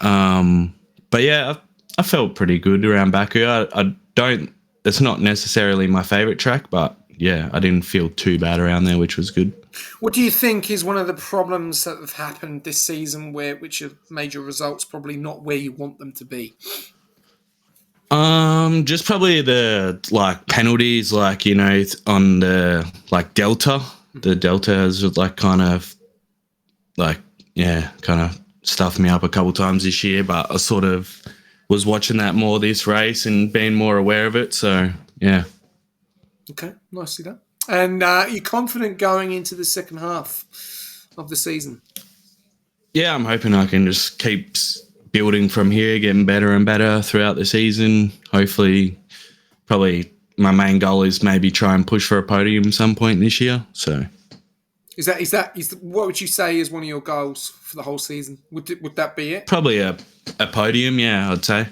But yeah, I felt pretty good around Baku. I don't. It's not necessarily my favorite track, but yeah, I didn't feel too bad around there, which was good. What do you think is one of the problems that have happened this season, which have made your results probably not where you want them to be? Just probably the like penalties, like on the like Delta. The Delta has like kind of stuffed me up a couple times this year, but I sort of was watching that more this race and being more aware of it. So yeah. Okay, nicely done. And you're confident going into the second half of the season? Yeah, I'm hoping I can just keep building from here, getting better and better throughout the season. Hopefully, probably my main goal is maybe try and push for a podium some point this year. So, what would you say is one of your goals for the whole season? Would that be it? Probably a podium, yeah, I'd say.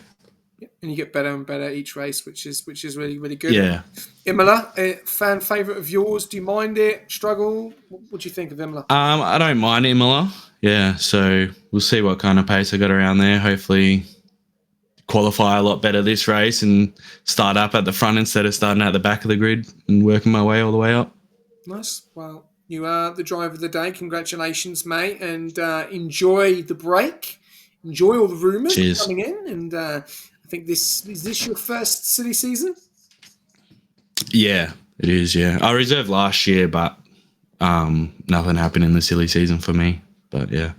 Yeah, and you get better and better each race, which is really, really good. Yeah. Imola, a fan favourite of yours? Do you mind it? Struggle? What do you think of Imola? I don't mind Imola. Yeah, so we'll see what kind of pace I got around there. Hopefully qualify a lot better this race and start up at the front instead of starting at the back of the grid and working my way all the way up. Nice. Well, you are the driver of the day. Congratulations, mate, and enjoy the break. Enjoy all the rumours coming in, and I think is this your first silly season? Yeah, it is, yeah. I reserved last year, but nothing happened in the silly season for me. But yeah,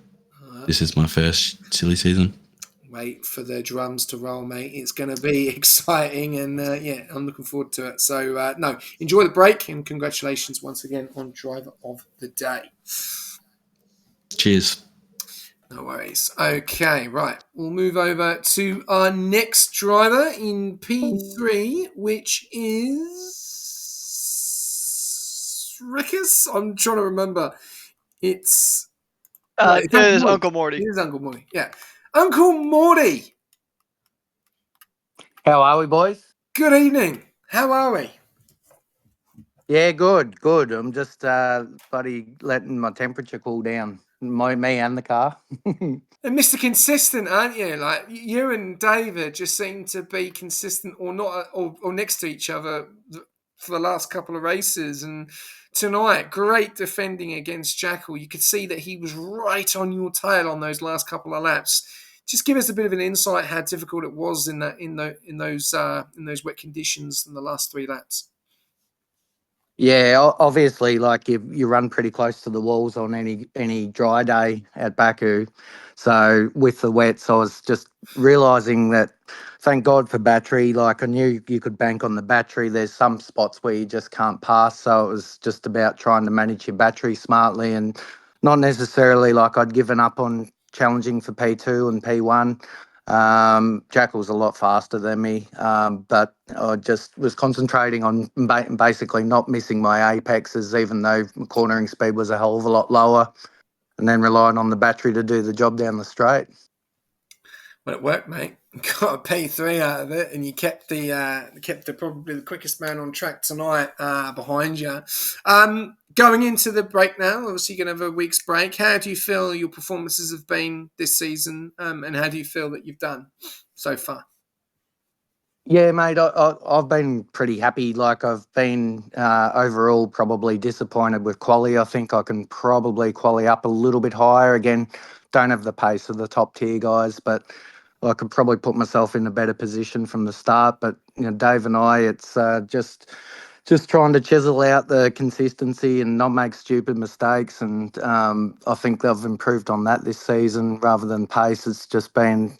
this is my first silly season. Wait for the drums to roll, mate. It's going to be exciting, and yeah, I'm looking forward to it. So, no, enjoy the break, and congratulations once again on driver of the day. Cheers. No worries. Okay, right. We'll move over to our next driver in P3, which is Rickus. I'm trying to remember. It's it's It Uncle is Morty. Uncle Morty. It is Uncle Morty. Yeah, Uncle Morty. How are we, boys? Good evening. How are we? Yeah, good, good. I'm just bloody letting my temperature cool down. Me and the car. And Mr. Consistent, aren't you? Like you and David just seem to be consistent, or not, or next to each other for the last couple of races. And tonight, great defending against Jackal. You could see that he was right on your tail on those last couple of laps. Just give us a bit of an insight how difficult it was in those wet conditions in the last 3 laps. Yeah, obviously, like you run pretty close to the walls on any dry day at Baku. So with the wets, I was just realizing that, thank God for battery. Like I knew you could bank on the battery. There's some spots where you just can't pass. So it was just about trying to manage your battery smartly and not necessarily like I'd given up on challenging for P2 and P1. Jackal's a lot faster than me, but I just was concentrating on basically not missing my apexes, even though cornering speed was a hell of a lot lower, and then relying on the battery to do the job down the straight. Well, it worked, mate. Got a P3 out of it, and you kept the probably the quickest man on track tonight behind you. Going into the break now, obviously you're going to have a week's break. How do you feel your performances have been this season, and how do you feel that you've done so far? Yeah, mate, I've been pretty happy. Like I've been overall probably disappointed with quali. I think I can probably quali up a little bit higher. Again, don't have the pace of the top tier guys, but I could probably put myself in a better position from the start. But Dave and I, it's just trying to chisel out the consistency and not make stupid mistakes. And I think they've improved on that this season rather than pace. It's just been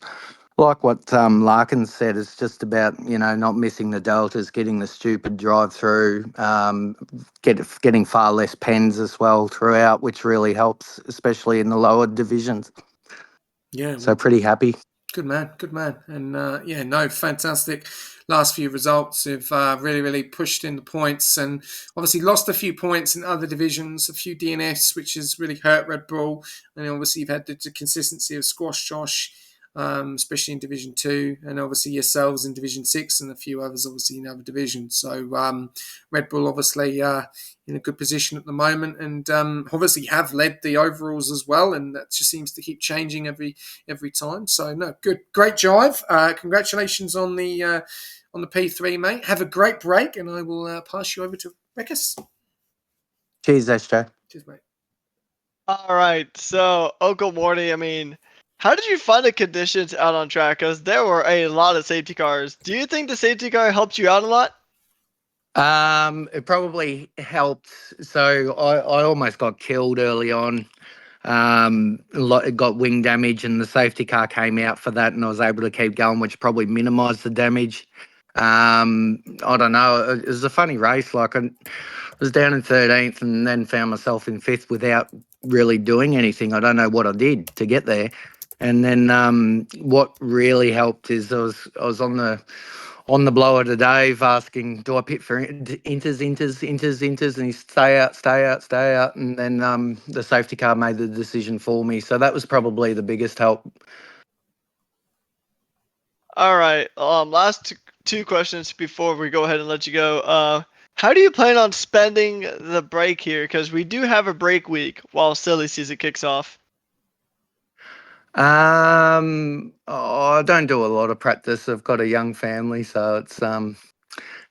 like what Larkin said, it's just about, not missing the deltas, getting the stupid drive through, getting far less pens as well throughout, which really helps, especially in the lower divisions. Yeah, So well, pretty happy. good man, good man, and fantastic. Last few results have really, really pushed in the points, and obviously lost a few points in other divisions, a few DNFs, which has really hurt Red Bull. And obviously you've had the consistency of Squash Josh, especially in Division 2, and obviously yourselves in Division 6, and a few others obviously in other divisions. So Red Bull obviously in a good position at the moment, and obviously have led the overalls as well, and that just seems to keep changing every time. So no, good, great jive. Congratulations on the P3, mate. Have a great break, and I will pass you over to Rekus. Cheers, SJ. Cheers, mate. All right, so Uncle Morty, I mean, how did you find the conditions out on track? Because there were a lot of safety cars. Do you think the safety car helped you out a lot? It probably helped. So I almost got killed early on. It got wing damage, and the safety car came out for that, and I was able to keep going, which probably minimised the damage. I don't know. It was a funny race. Like I was down in 13th, and then found myself in 5th without really doing anything. I don't know what I did to get there. And then what really helped is I was on the blower to Dave asking, do I pit for inters, and he stay out. And then the safety car made the decision for me. So that was probably the biggest help. All right. Last two questions before we go ahead and let you go. How do you plan on spending the break here? Because we do have a break week while silly season kicks off. I don't do a lot of practice. I've got a young family, so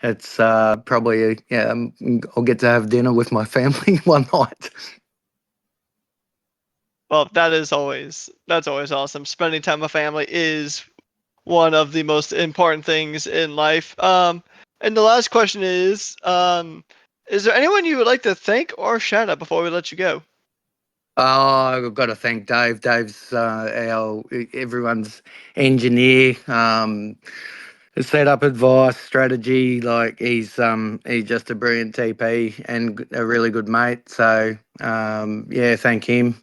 it's probably I'll get to have dinner with my family one night. Well, that's always awesome. Spending time with family is one of the most important things in life. And the last question is there anyone you would like to thank or shout out before we let you go? Oh, I've got to thank Dave. Dave's everyone's engineer. Set up advice, strategy. Like he's just a brilliant TP and a really good mate. So thank him.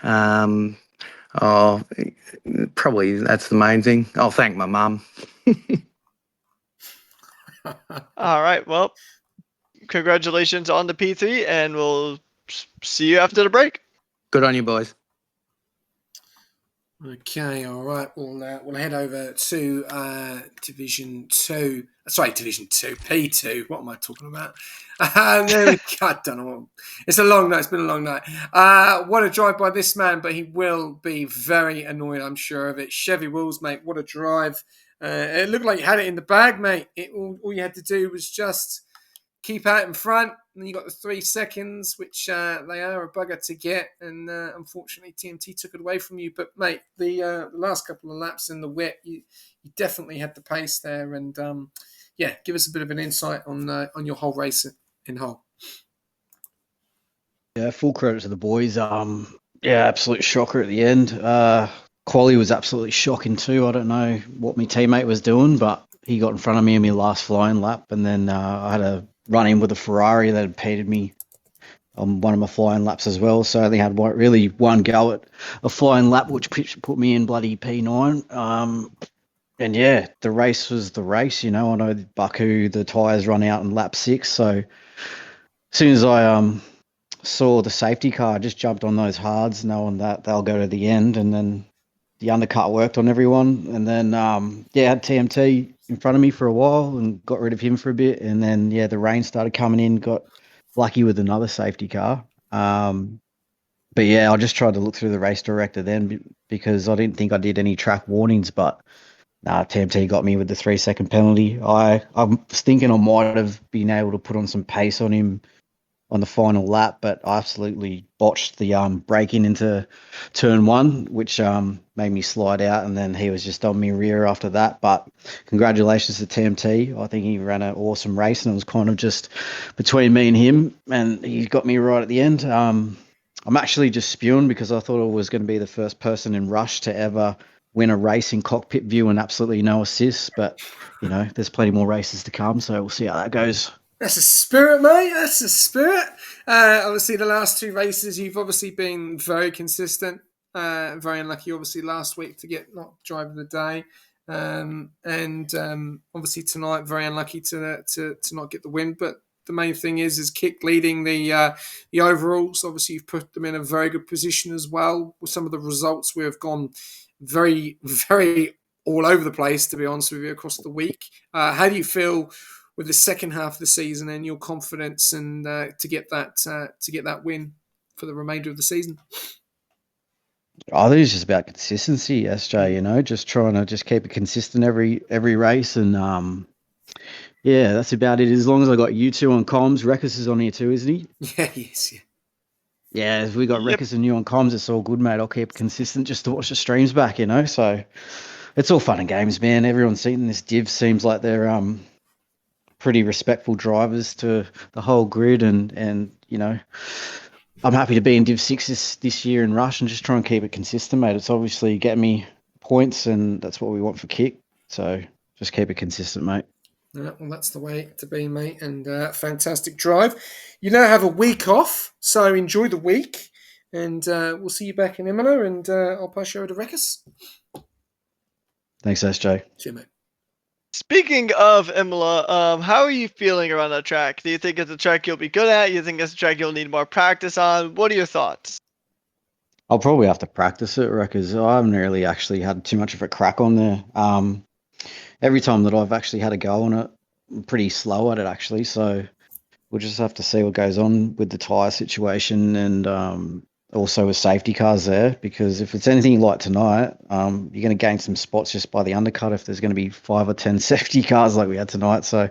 Um, Oh, probably that's the main thing. I'll thank my mum. All right. Well, congratulations on the P3, and we'll see you after the break. Good on you, boys. Okay, all right. We'll head over to Division Two. Sorry, Division Two, P2. What am I talking about? There we go. I don't know. It's a long night. It's been a long night. What a drive by this man, but he will be very annoyed. I'm sure of it. Chevy Wills, mate. What a drive! It looked like you had it in the bag, mate. All you had to do was just keep out in front, and you got the 3 seconds, which they are a bugger to get, and unfortunately TMT took it away from you. But mate, the last couple of laps in the wet, you definitely had the pace there, and yeah, give us a bit of an insight on your whole race in whole. Yeah, full credit to the boys. Yeah, absolute shocker at the end. Quali was absolutely shocking too. I don't know what my teammate was doing, but he got in front of me in my last flying lap, and then I had a run in with a Ferrari that impeded me on one of my flying laps as well. So I only had one go at a flying lap, which put me in bloody P9. And yeah, the race was the race. I know Baku, the tyres run out in lap 6. So as soon as I saw the safety car, I just jumped on those hards, knowing that they'll go to the end. And then the undercut worked on everyone. And then, yeah, I had TMT in front of me for a while and got rid of him for a bit. And then, yeah, the rain started coming in, got lucky with another safety car. But yeah, I just tried to look through the race director then because I didn't think I did any track warnings, but TMT got me with the 3-second penalty. I was thinking I might have been able to put on some pace on him on the final lap, but I absolutely botched the braking into turn 1, which made me slide out, and then he was just on me rear after that. But congratulations to TMT. I think he ran an awesome race, and it was kind of just between me and him, and he got me right at the end. I'm actually just spewing because I thought I was going to be the first person in Rush to ever win a race in cockpit view and absolutely no assists, but there's plenty more races to come, so we'll see how that goes. That's a spirit, mate. That's a spirit. Obviously, the last 2 races, you've obviously been very consistent. Very unlucky, obviously, last week to get not driver of the day. And obviously tonight, very unlucky to not get the win. But the main thing is Kick leading the overalls. Obviously, you've put them in a very good position as well. With some of the results, we have gone very, very all over the place, to be honest with you, across the week. How do you feel with the second half of the season and your confidence and to get that win for the remainder of the season? I think it's just about consistency, SJ. Just trying to just keep it consistent every race, and yeah, that's about it. As long as I got you two on comms, Rekis is on here too, isn't he? Yeah, yes, yeah. Yeah, if we got Rekis and you on comms, it's all good, mate. I'll keep consistent just to watch the streams back, So it's all fun and games, man. Everyone's seen this div seems like they're pretty respectful drivers to the whole grid, and I'm happy to be in Div 6 this year in Rush and just try and keep it consistent, mate. It's obviously getting me points, and that's what we want for Kick. So just keep it consistent, mate. Well, that's the way to be, mate. And fantastic drive. You now have a week off, so enjoy the week. And we'll see you back in Imola, and I'll pass you over to Rekis. Thanks, SJ. See you, mate. Speaking of Imola, how are you feeling around that track? Do you think it's a track you'll be good at? You think it's a track you'll need more practice on? What are your thoughts? I'll probably have to practice it, because I haven't really actually had too much of a crack on there. Every time that I've actually had a go on it, I'm pretty slow at it, actually. So we'll just have to see what goes on with the tyre situation and also with safety cars there, because if it's anything like tonight, you're going to gain some spots just by the undercut if there's going to be 5 or 10 safety cars like we had tonight. So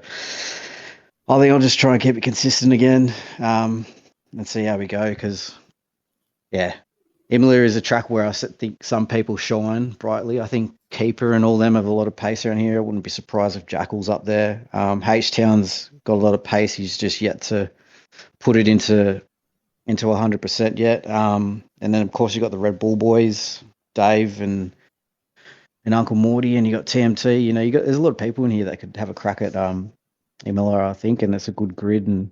I think I'll just try and keep it consistent again and see how we go, because, yeah, Imola is a track where I think some people shine brightly. I think Keeper and all them have a lot of pace around here. I wouldn't be surprised if Jackal's up there. H-Town's got a lot of pace. He's just yet to put it into 100% yet. And then, of course, you got the Red Bull boys, Dave and Uncle Morty, and you got TMT. There's a lot of people in here that could have a crack at Imola, I think, and it's a good grid. And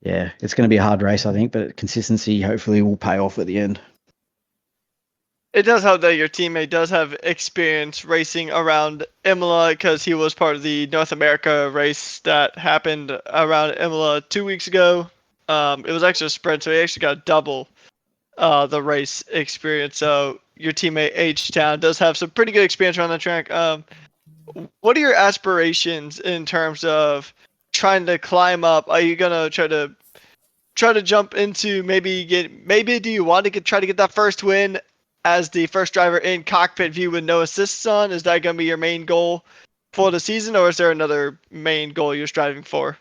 yeah, it's going to be a hard race, I think, but consistency hopefully will pay off at the end. it does help that your teammate does have experience racing around Imola because he was part of the North America race that happened around Imola 2 weeks ago. It was actually a sprint, so he actually got double the race experience. So your teammate H-Town does have some pretty good experience around the track. What are your aspirations in terms of trying to climb up? Are you gonna try to jump into maybe do you want to try to get that first win as the first driver in cockpit view with no assists on? Is that going to be your main goal for the season, or is there another main goal you're striving for?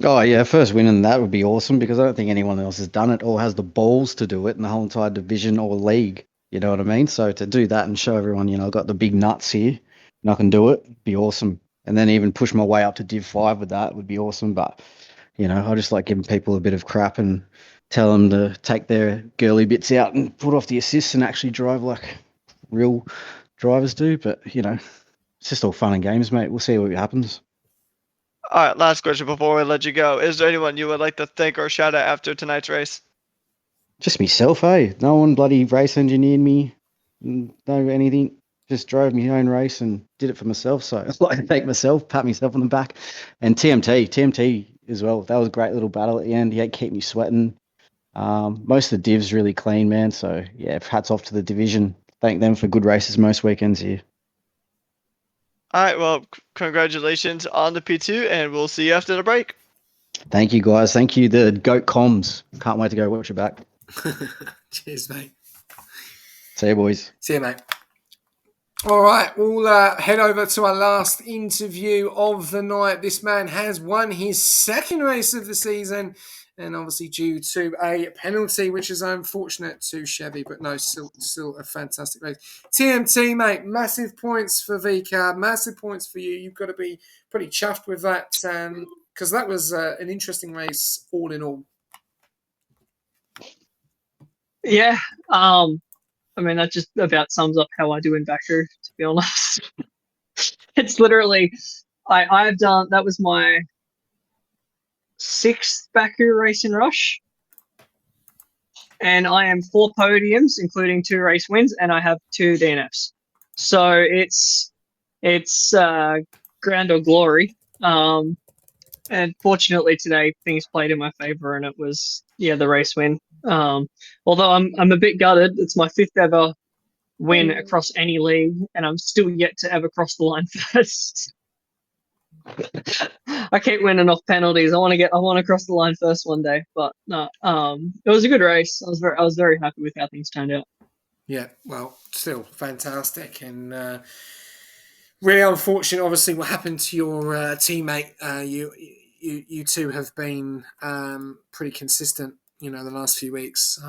Oh yeah, first win in that would be awesome because I don't think anyone else has done it or has the balls to do it in the whole entire division or league. You know what I mean? So to do that and show everyone, I got the big nuts here and I can do it, be awesome. And then even push my way up to Div 5 with that would be awesome. But, I just like giving people a bit of crap and tell them to take their girly bits out and put off the assists and actually drive like real drivers do. But, it's just all fun and games, mate. We'll see what happens. All right, last question before we let you go. Is there anyone you would like to thank or shout out after tonight's race? Just myself, eh? No one bloody race engineered me, no anything. Just drove my own race and did it for myself. So I'd like to thank myself, pat myself on the back. And TMT as well. That was a great little battle at the end. He had kept me sweating. Most of the divs really clean, man. So yeah, hats off to the division. Thank them for good races most weekends here. All right, well, congratulations on the P2, and we'll see you after the break. Thank you, guys. Thank you, the GOAT Comms. Can't wait to go watch it back. Cheers, mate. See you, boys. See you, mate. All right, we'll head over to our last interview of the night. This man has won his second race of the season, and obviously due to a penalty, which is unfortunate to Chevy, but no, still a fantastic race. TMT, mate, massive points for VCAB, massive points for you. You've got to be pretty chuffed with that, because that was an interesting race all in all. Yeah, that just about sums up how I do in Baku, to be honest. It's literally, I've done, that was my 6th Baku race in Rush. And I am 4 podiums, including 2 race wins, and I have 2 DNFs. So it's grand or glory. And fortunately today things played in my favor, and it was the race win. Although I'm a bit gutted. It's my 5th ever win across any league, and I'm still yet to ever cross the line first. I keep winning off penalties. I want to cross the line first one day, but no. It was a good race. I was very happy with how things turned out. Yeah, well, still fantastic, and really unfortunate. Obviously, what happened to your teammate? You two have been pretty consistent, the last few weeks,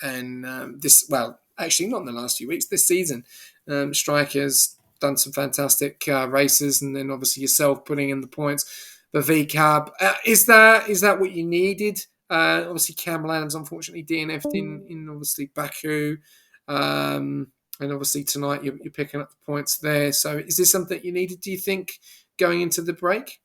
and this. Well, actually, not in the last few weeks. This season, Striker's done some fantastic races, and then obviously yourself putting in the points. But VCAB, is that what you needed? Obviously, Campbell Adams unfortunately DNF'd in obviously Baku, and obviously tonight you're picking up the points there. So is this something you needed, do you think, going into the break?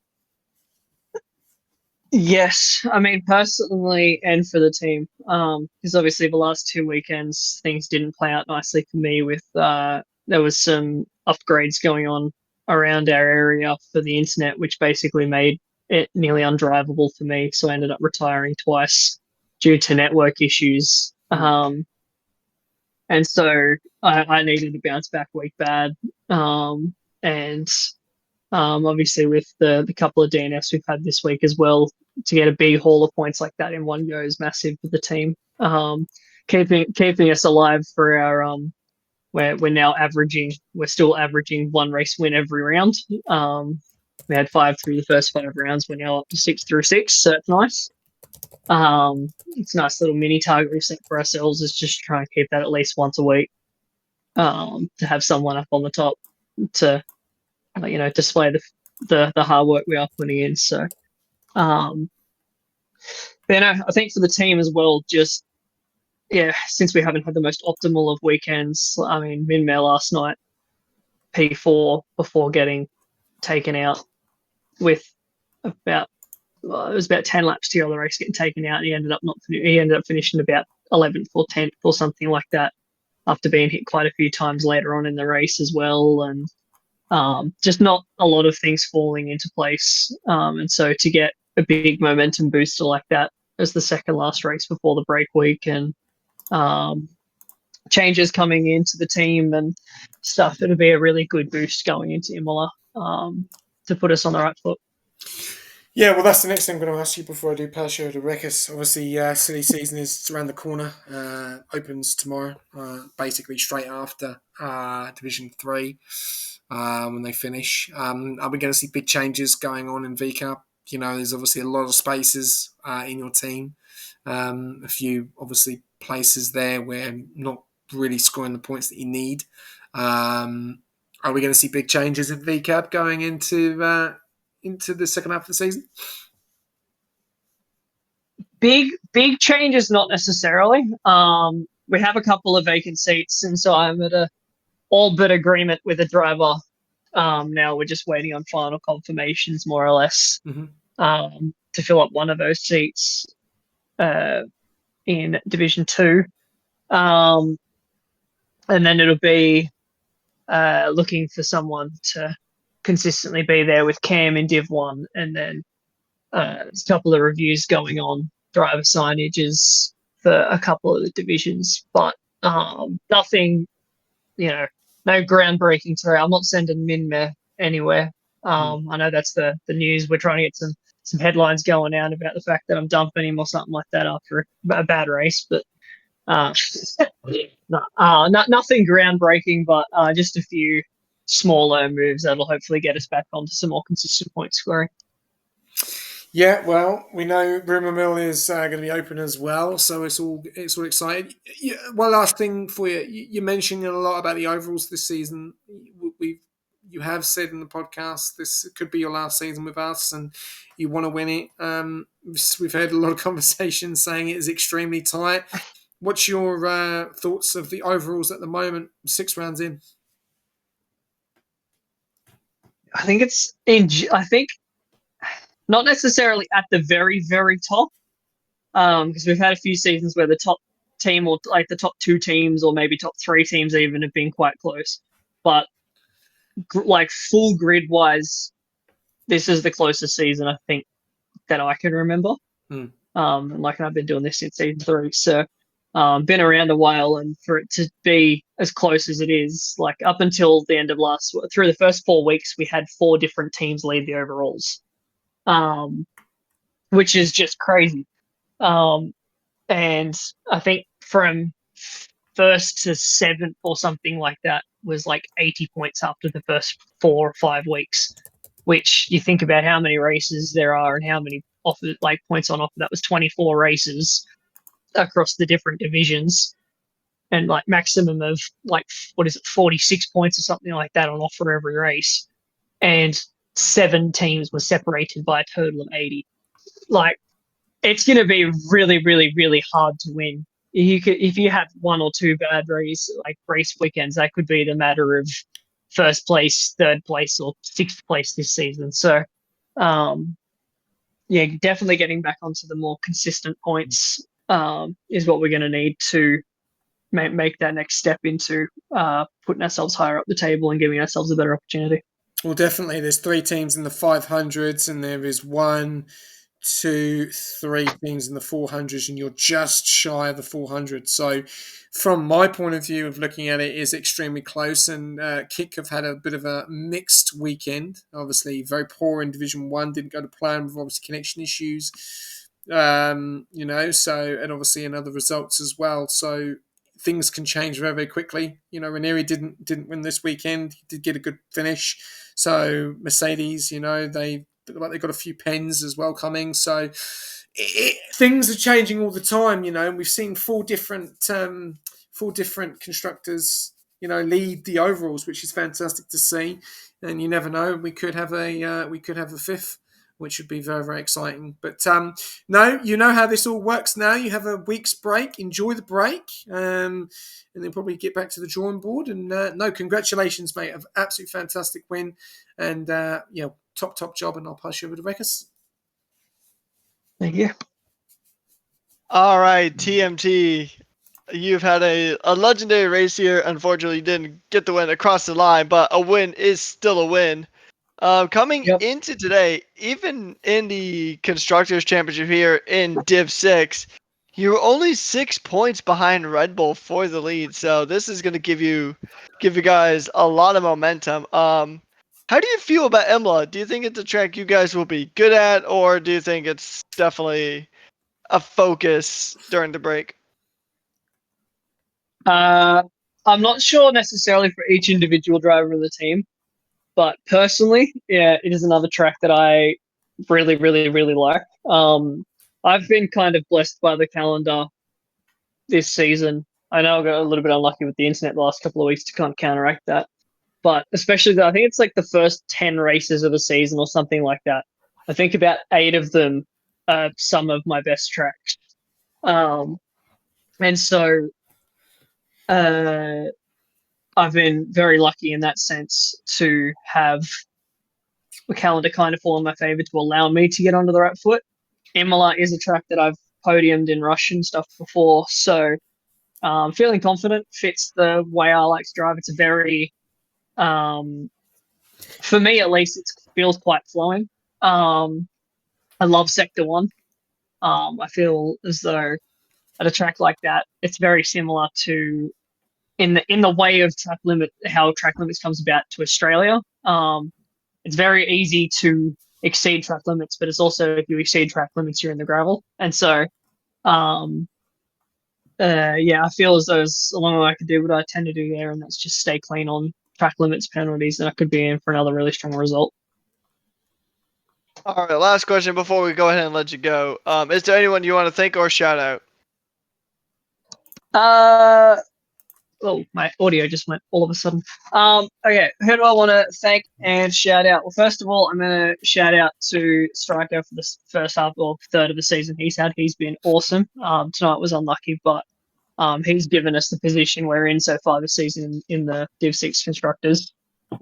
Yes, personally and for the team, because obviously the last 2 weekends things didn't play out nicely for me. With there was some upgrades going on around our area for the internet, which basically made it nearly undrivable for me. So I ended up retiring twice due to network issues. And so I needed to bounce back week bad. And obviously with the couple of DNFs we've had this week as well, to get a big haul of points like that in one go is massive for the team. Keeping us alive for our we're still averaging 1 race win every round. We had 5 through the first 5 rounds. We're now up to 6 through 6, so it's nice. It's a nice little mini target we set for ourselves, is just try and keep that at least once a week, to have someone up on the top to display the hard work we are putting in. So I think for the team as well, just since we haven't had the most optimal of weekends, Min-Mare last night P4 before getting taken out with it was about 10 laps to go, the race getting taken out, and he ended up finishing about 11th or 10th or something like that. after being hit quite a few times later on in the race as well, and just not a lot of things falling into place. And so to get a big momentum booster like that as the second last race before the break week, and changes coming into the team and stuff, it'll be a really good boost going into Imola to put us on the right foot. Yeah, well, that's the next thing I'm going to ask you before I do pass you over to Rekus. Obviously, silly season is around the corner. Opens tomorrow, basically straight after Division 3 when they finish. Are we going to see big changes going on in V Cup? There's obviously a lot of spaces in your team. A few, obviously, places there where not really scoring the points that you need. Are we going to see big changes in V Cup going into the second half of the season? Big changes, not necessarily. We have a couple of vacant seats, and so I'm at a all but agreement with a driver. Now we're just waiting on final confirmations, more or less, to fill up one of those seats in Division 2. And then it'll be looking for someone to consistently be there with Cam in Div 1, and then there's a couple of reviews going on, driver signages for a couple of the divisions, but nothing, no groundbreaking through. I'm not sending Minmeh anywhere. I know that's the news. We're trying to get some headlines going out about the fact that I'm dumping him or something like that after a bad race, but nothing groundbreaking, but just a few smaller moves that'll hopefully get us back onto some more consistent point scoring. Yeah, well, we know Rumour Mill is going to be open as well, so it's all exciting. One last thing for you. You're mentioning a lot about the overalls this season. You have said in the podcast this could be your last season with us, and you want to win it. We've heard a lot of conversations saying it is extremely tight. What's your thoughts of the overalls at the moment, 6 rounds in? I think not necessarily at the very, very top, because we've had a few seasons where the top team or like the top 2 teams or maybe top 3 teams even have been quite close. But like full grid wise, this is the closest season I think that I can remember. And I've been doing this since season 3, so been around a while, and for it to be as close as it is, like up until the end of through the first 4 weeks, we had 4 different teams lead the overalls. Which is just crazy. And I think from 1st to 7th or something like that was like 80 points after the first 4 or 5 weeks, which you think about how many races there are and how many points on offer. That was 24 races across the different divisions, and like maximum of 46 points or something like that on offer every race. And 7 teams were separated by a total of 80. Like, it's going to be really, really, really hard to win. If you have 1 or 2 bad race weekends, that could be the matter of 1st place, 3rd place, or 6th place this season. So, definitely getting back onto the more consistent points is what we're going to need to make that next step into putting ourselves higher up the table and giving ourselves a better opportunity. Well, definitely. There's 3 teams in the 500s, and there is 1, 2, 3 teams in the 400s, and you're just shy of the 400. So, from my point of view of looking at it, is extremely close. And Kick have had a bit of a mixed weekend. Obviously, very poor in Division 1, didn't go to plan with obviously connection issues. And obviously in other results as well. So things can change very, very quickly. Ranieri didn't win this weekend. He did get a good finish. So Mercedes, they got a few pens as well coming. So things are changing all the time, and we've seen 4 different constructors, lead the overalls, which is fantastic to see. And you never know, we could have a 5th, which would be very, very exciting. But no, you know how this all works now. You have a week's break. Enjoy the break. And then probably get back to the drawing board. And no, congratulations, mate. An absolute fantastic win. And, top job. And I'll pass you over to Rekus. Thank you. All right, TMT. you've had a legendary race here. Unfortunately, you didn't get the win across the line, but a win is still a win. Coming Yep. into today, even in the Constructors' Championship here in Div 6, you were only 6 points behind Red Bull for the lead. So this is going to give you guys a lot of momentum. How do you feel about Imla? Do you think it's a track you guys will be good at, or do you think it's definitely a focus during the break? I'm not sure necessarily for each individual driver of the team, but personally, yeah, it is another track that I really, really, really like. I've been kind of blessed by the calendar this season. I know I got a little bit unlucky with the internet the last couple of weeks to kind of counteract that, but especially I think it's like the first 10 races of a season or something like that. I think about 8 of them are some of my best tracks. And so uh, I've been very lucky in that sense to have the calendar kind of fall in my favor to allow me to get onto the right foot. Imola is a track that I've podiumed in Russian stuff before, so feeling confident, fits the way I like to drive. It's a very, for me at least, it feels quite flowing. I love Sector 1. I feel as though at a track like that, it's very similar to in the way of track limit, how track limits comes about to Australia. It's very easy to exceed track limits, but it's also if you exceed track limits, you're in the gravel. And so, yeah, I feel as though as long as I can do what I tend to do there, and that's just stay clean on track limits penalties, and I could be in for another really strong result. All right, last question before we go ahead and let you go. Is there anyone you want to thank or shout out? Oh, my audio just went all of a sudden. Okay, who do I want to thank and shout out? Well, first of all, I'm going to shout out to Striker for the first half or third of the season he's had. He's been awesome. Tonight was unlucky, but he's given us the position we're in so far this season in the Div 6 Constructors.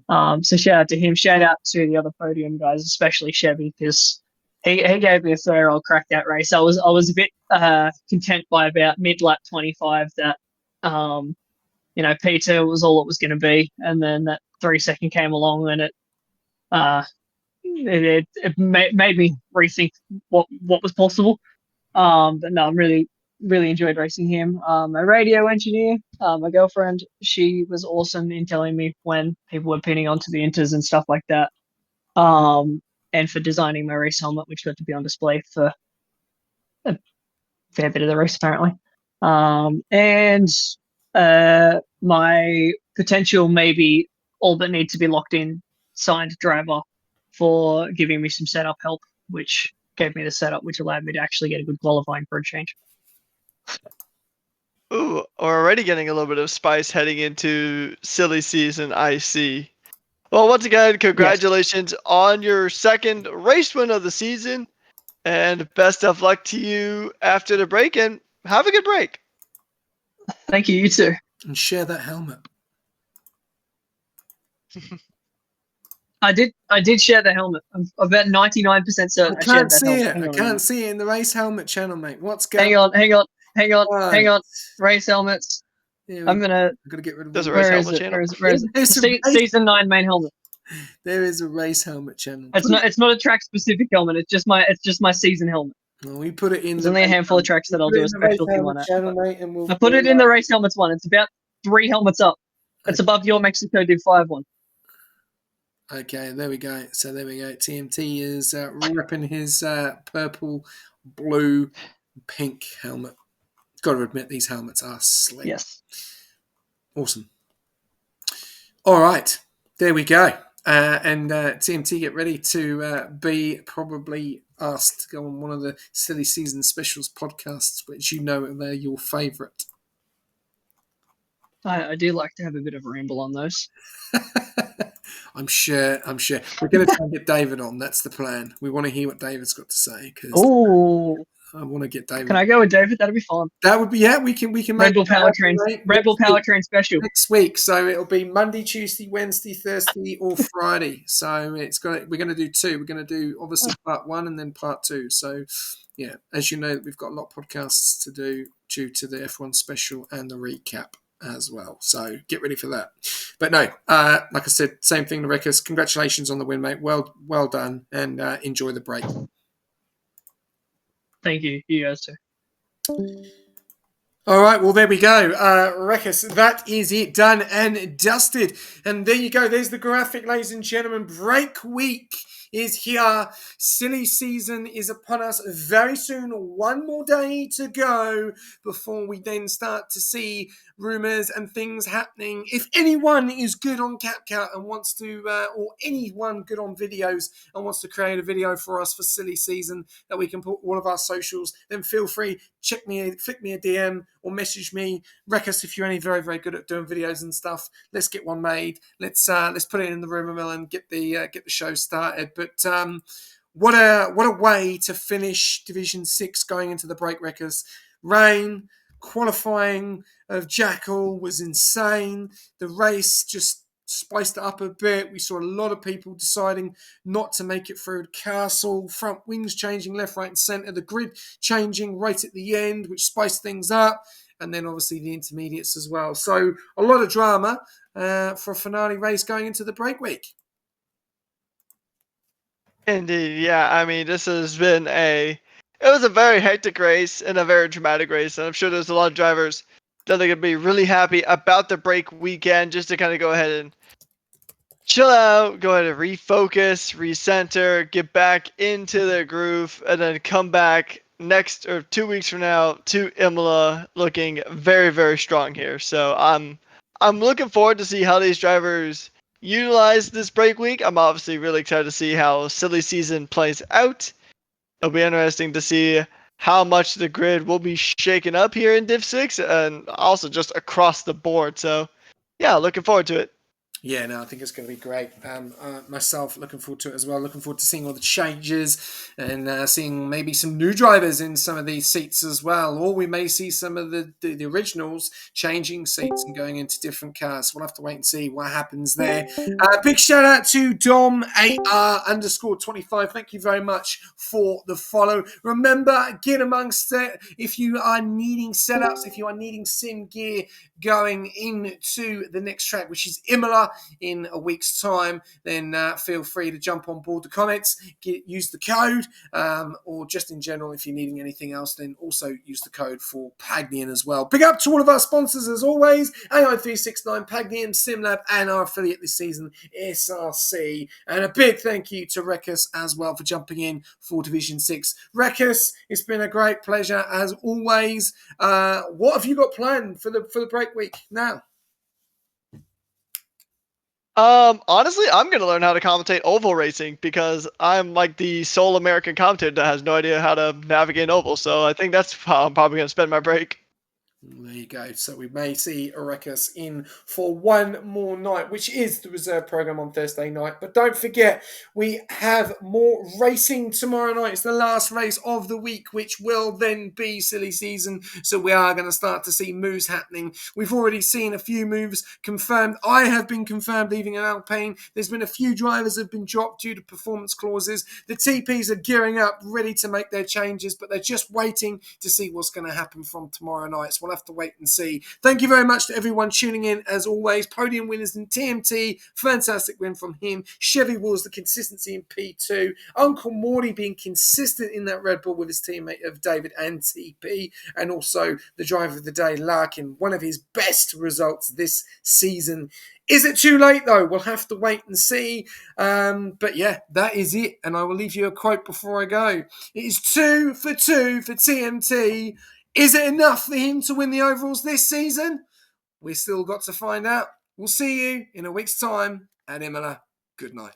So shout out to him. Shout out to the other podium guys, especially Chevy, because he gave me a fair old crack that race. I was a bit content by about mid lap 25 that P2 was all it was going to be, and then that 3 second came along, and it made me rethink what was possible. But no, I'm really enjoyed racing him. My radio engineer, my girlfriend, she was awesome in telling me when people were pinning onto the inters and stuff like that. And for designing my race helmet, which got to be on display for a fair bit of the race apparently. And my potential maybe all but need to be locked in signed driver for giving me some setup help, which gave me the setup, which allowed me to actually get a good qualifying for a change. Ooh, we're already getting a little bit of spice heading into silly season, I see. Well, once again, congratulations on your second race win of the season, and best of luck to you after the break, and have a good break. Thank you, you too. And share that helmet. I did share the helmet. I'm about 99% certain I I shared can't that see helmet. it. I can't see it in the race helmet channel, mate. What's going on? Hang on. Right. Race helmets. I'm gonna. I've got to get rid of There's a all race Where is helmet it? channel. Where is it? Season 9 main helmet. There is a race helmet channel. It's not a track specific helmet. It's just my season helmet. Well, we put it in. There's only a handful of tracks that I'll do a specialty one at. Channel, mate, and we'll I put it in the race helmets one. It's about 3 helmets up. It's above your Mexico Div 5 one. Okay, there we go. So there we go. TMT is ripping his purple, blue, pink helmet. Got to admit, these helmets are slick. Yes. Awesome. All right, there we go. And TMT, get ready to be probably asked to go on one of the Silly Season Specials podcasts, which you know they're your favourite. I do like to have a bit of a ramble on those. I'm sure. We're going to try and get David on. That's the plan. We want to hear what David's got to say. Oh, I want to get David. Can I go with David? That'd be fun. That would be We can make Red Bull that happen, Powertrain. mate, Red Bull Powertrain special. next week. So it'll be Monday, Tuesday, Wednesday, Thursday, or Friday. So we're going to do 2. We're going to do obviously part 1 and then part 2. So yeah, as you know, we've got a lot of podcasts to do due to the F1 special and the recap as well. So get ready for that. But no, like I said, same thing to Rekus. Congratulations on the win, mate. Well done, and enjoy the break. Thank you. You guys too. All right, well, there we go. Rekus, that is it. Done and dusted. And there you go. There's the graphic, ladies and gentlemen. Break week is here. Silly season is upon us very soon. One more day to go before we then start to see rumours and things happening. If anyone is good on CapCut and wants to, or anyone good on videos and wants to create a video for us for silly season that we can put all of our socials, then feel free, flick me a DM or message me. Rekus, if you're any very, very good at doing videos and stuff, let's get one made. Let's put it in the rumor mill and get the show started. But what a way to finish Division 6 going into the break, Rekus. Rain, qualifying of Jackal was insane. The race just spiced it up a bit. We saw a lot of people deciding not to make it through the castle. Front wings changing left, right, and centre. The grid changing right at the end, which spiced things up. And then obviously the intermediates as well. So a lot of drama for a finale race going into the break week. Indeed, yeah. I mean, this has been it was a very hectic race and a very dramatic race, and I'm sure there's a lot of drivers that are going to be really happy about the break weekend just to kind of go ahead and chill out, go ahead and refocus, recenter, get back into their groove, and then come back next or 2 weeks from now to Imola looking very, very strong here. So I'm looking forward to see how these drivers utilize this break week. I'm obviously really excited to see how silly season plays out. It'll be interesting to see how much the grid will be shaken up here in Div 6 and also just across the board. So yeah, looking forward to it. Yeah, no, I think it's going to be great. Myself, looking forward to it as well. Looking forward to seeing all the changes and seeing maybe some new drivers in some of these seats as well. Or we may see some of the originals changing seats and going into different cars. We'll have to wait and see what happens there. Big shout out to Dom8R_25. Thank you very much for the follow. Remember, get amongst it if you are needing setups, if you are needing sim gear going into the next track, which is Imola in a week's time, then feel free to jump on board the comments, use the code, or just in general, if you're needing anything else, then also use the code for Pagnian as well. Big up to all of our sponsors as always, AI369, Pagnian, SimLab, and our affiliate this season, SRC. And a big thank you to Rekus as well for jumping in for Division 6. Rekus, it's been a great pleasure as always. What have you got planned for the break week now? Honestly, I'm gonna learn how to commentate oval racing because I'm like the sole American commentator that has no idea how to navigate oval. So I think that's how I'm probably gonna spend my break. There you go. So we may see Rekus in for one more night, which is the reserve program on Thursday night. But don't forget, we have more racing tomorrow night. It's the last race of the week, which will then be silly season. So we are going to start to see moves happening. We've already seen a few moves confirmed. I have been confirmed leaving an Alpine. There's been a few drivers have been dropped due to performance clauses. The TPs are gearing up, ready to make their changes, but they're just waiting to see what's going to happen from tomorrow night. So we'll have to wait and see. Thank you very much to everyone tuning in as always. Podium winners in TMT, fantastic win from him. Chevy Wars, the consistency in P2. Uncle Morty being consistent in that Red Bull with his teammate of David and TP, and also the driver of the day, Larkin, one of his best results this season. Is it too late though? We'll have to wait and see. But yeah, that is it. And I will leave you a quote before I go. It is 2 for 2 for TMT. Is it enough for him to win the overalls this season? We've still got to find out. We'll see you in a week's time at Imola. Good night.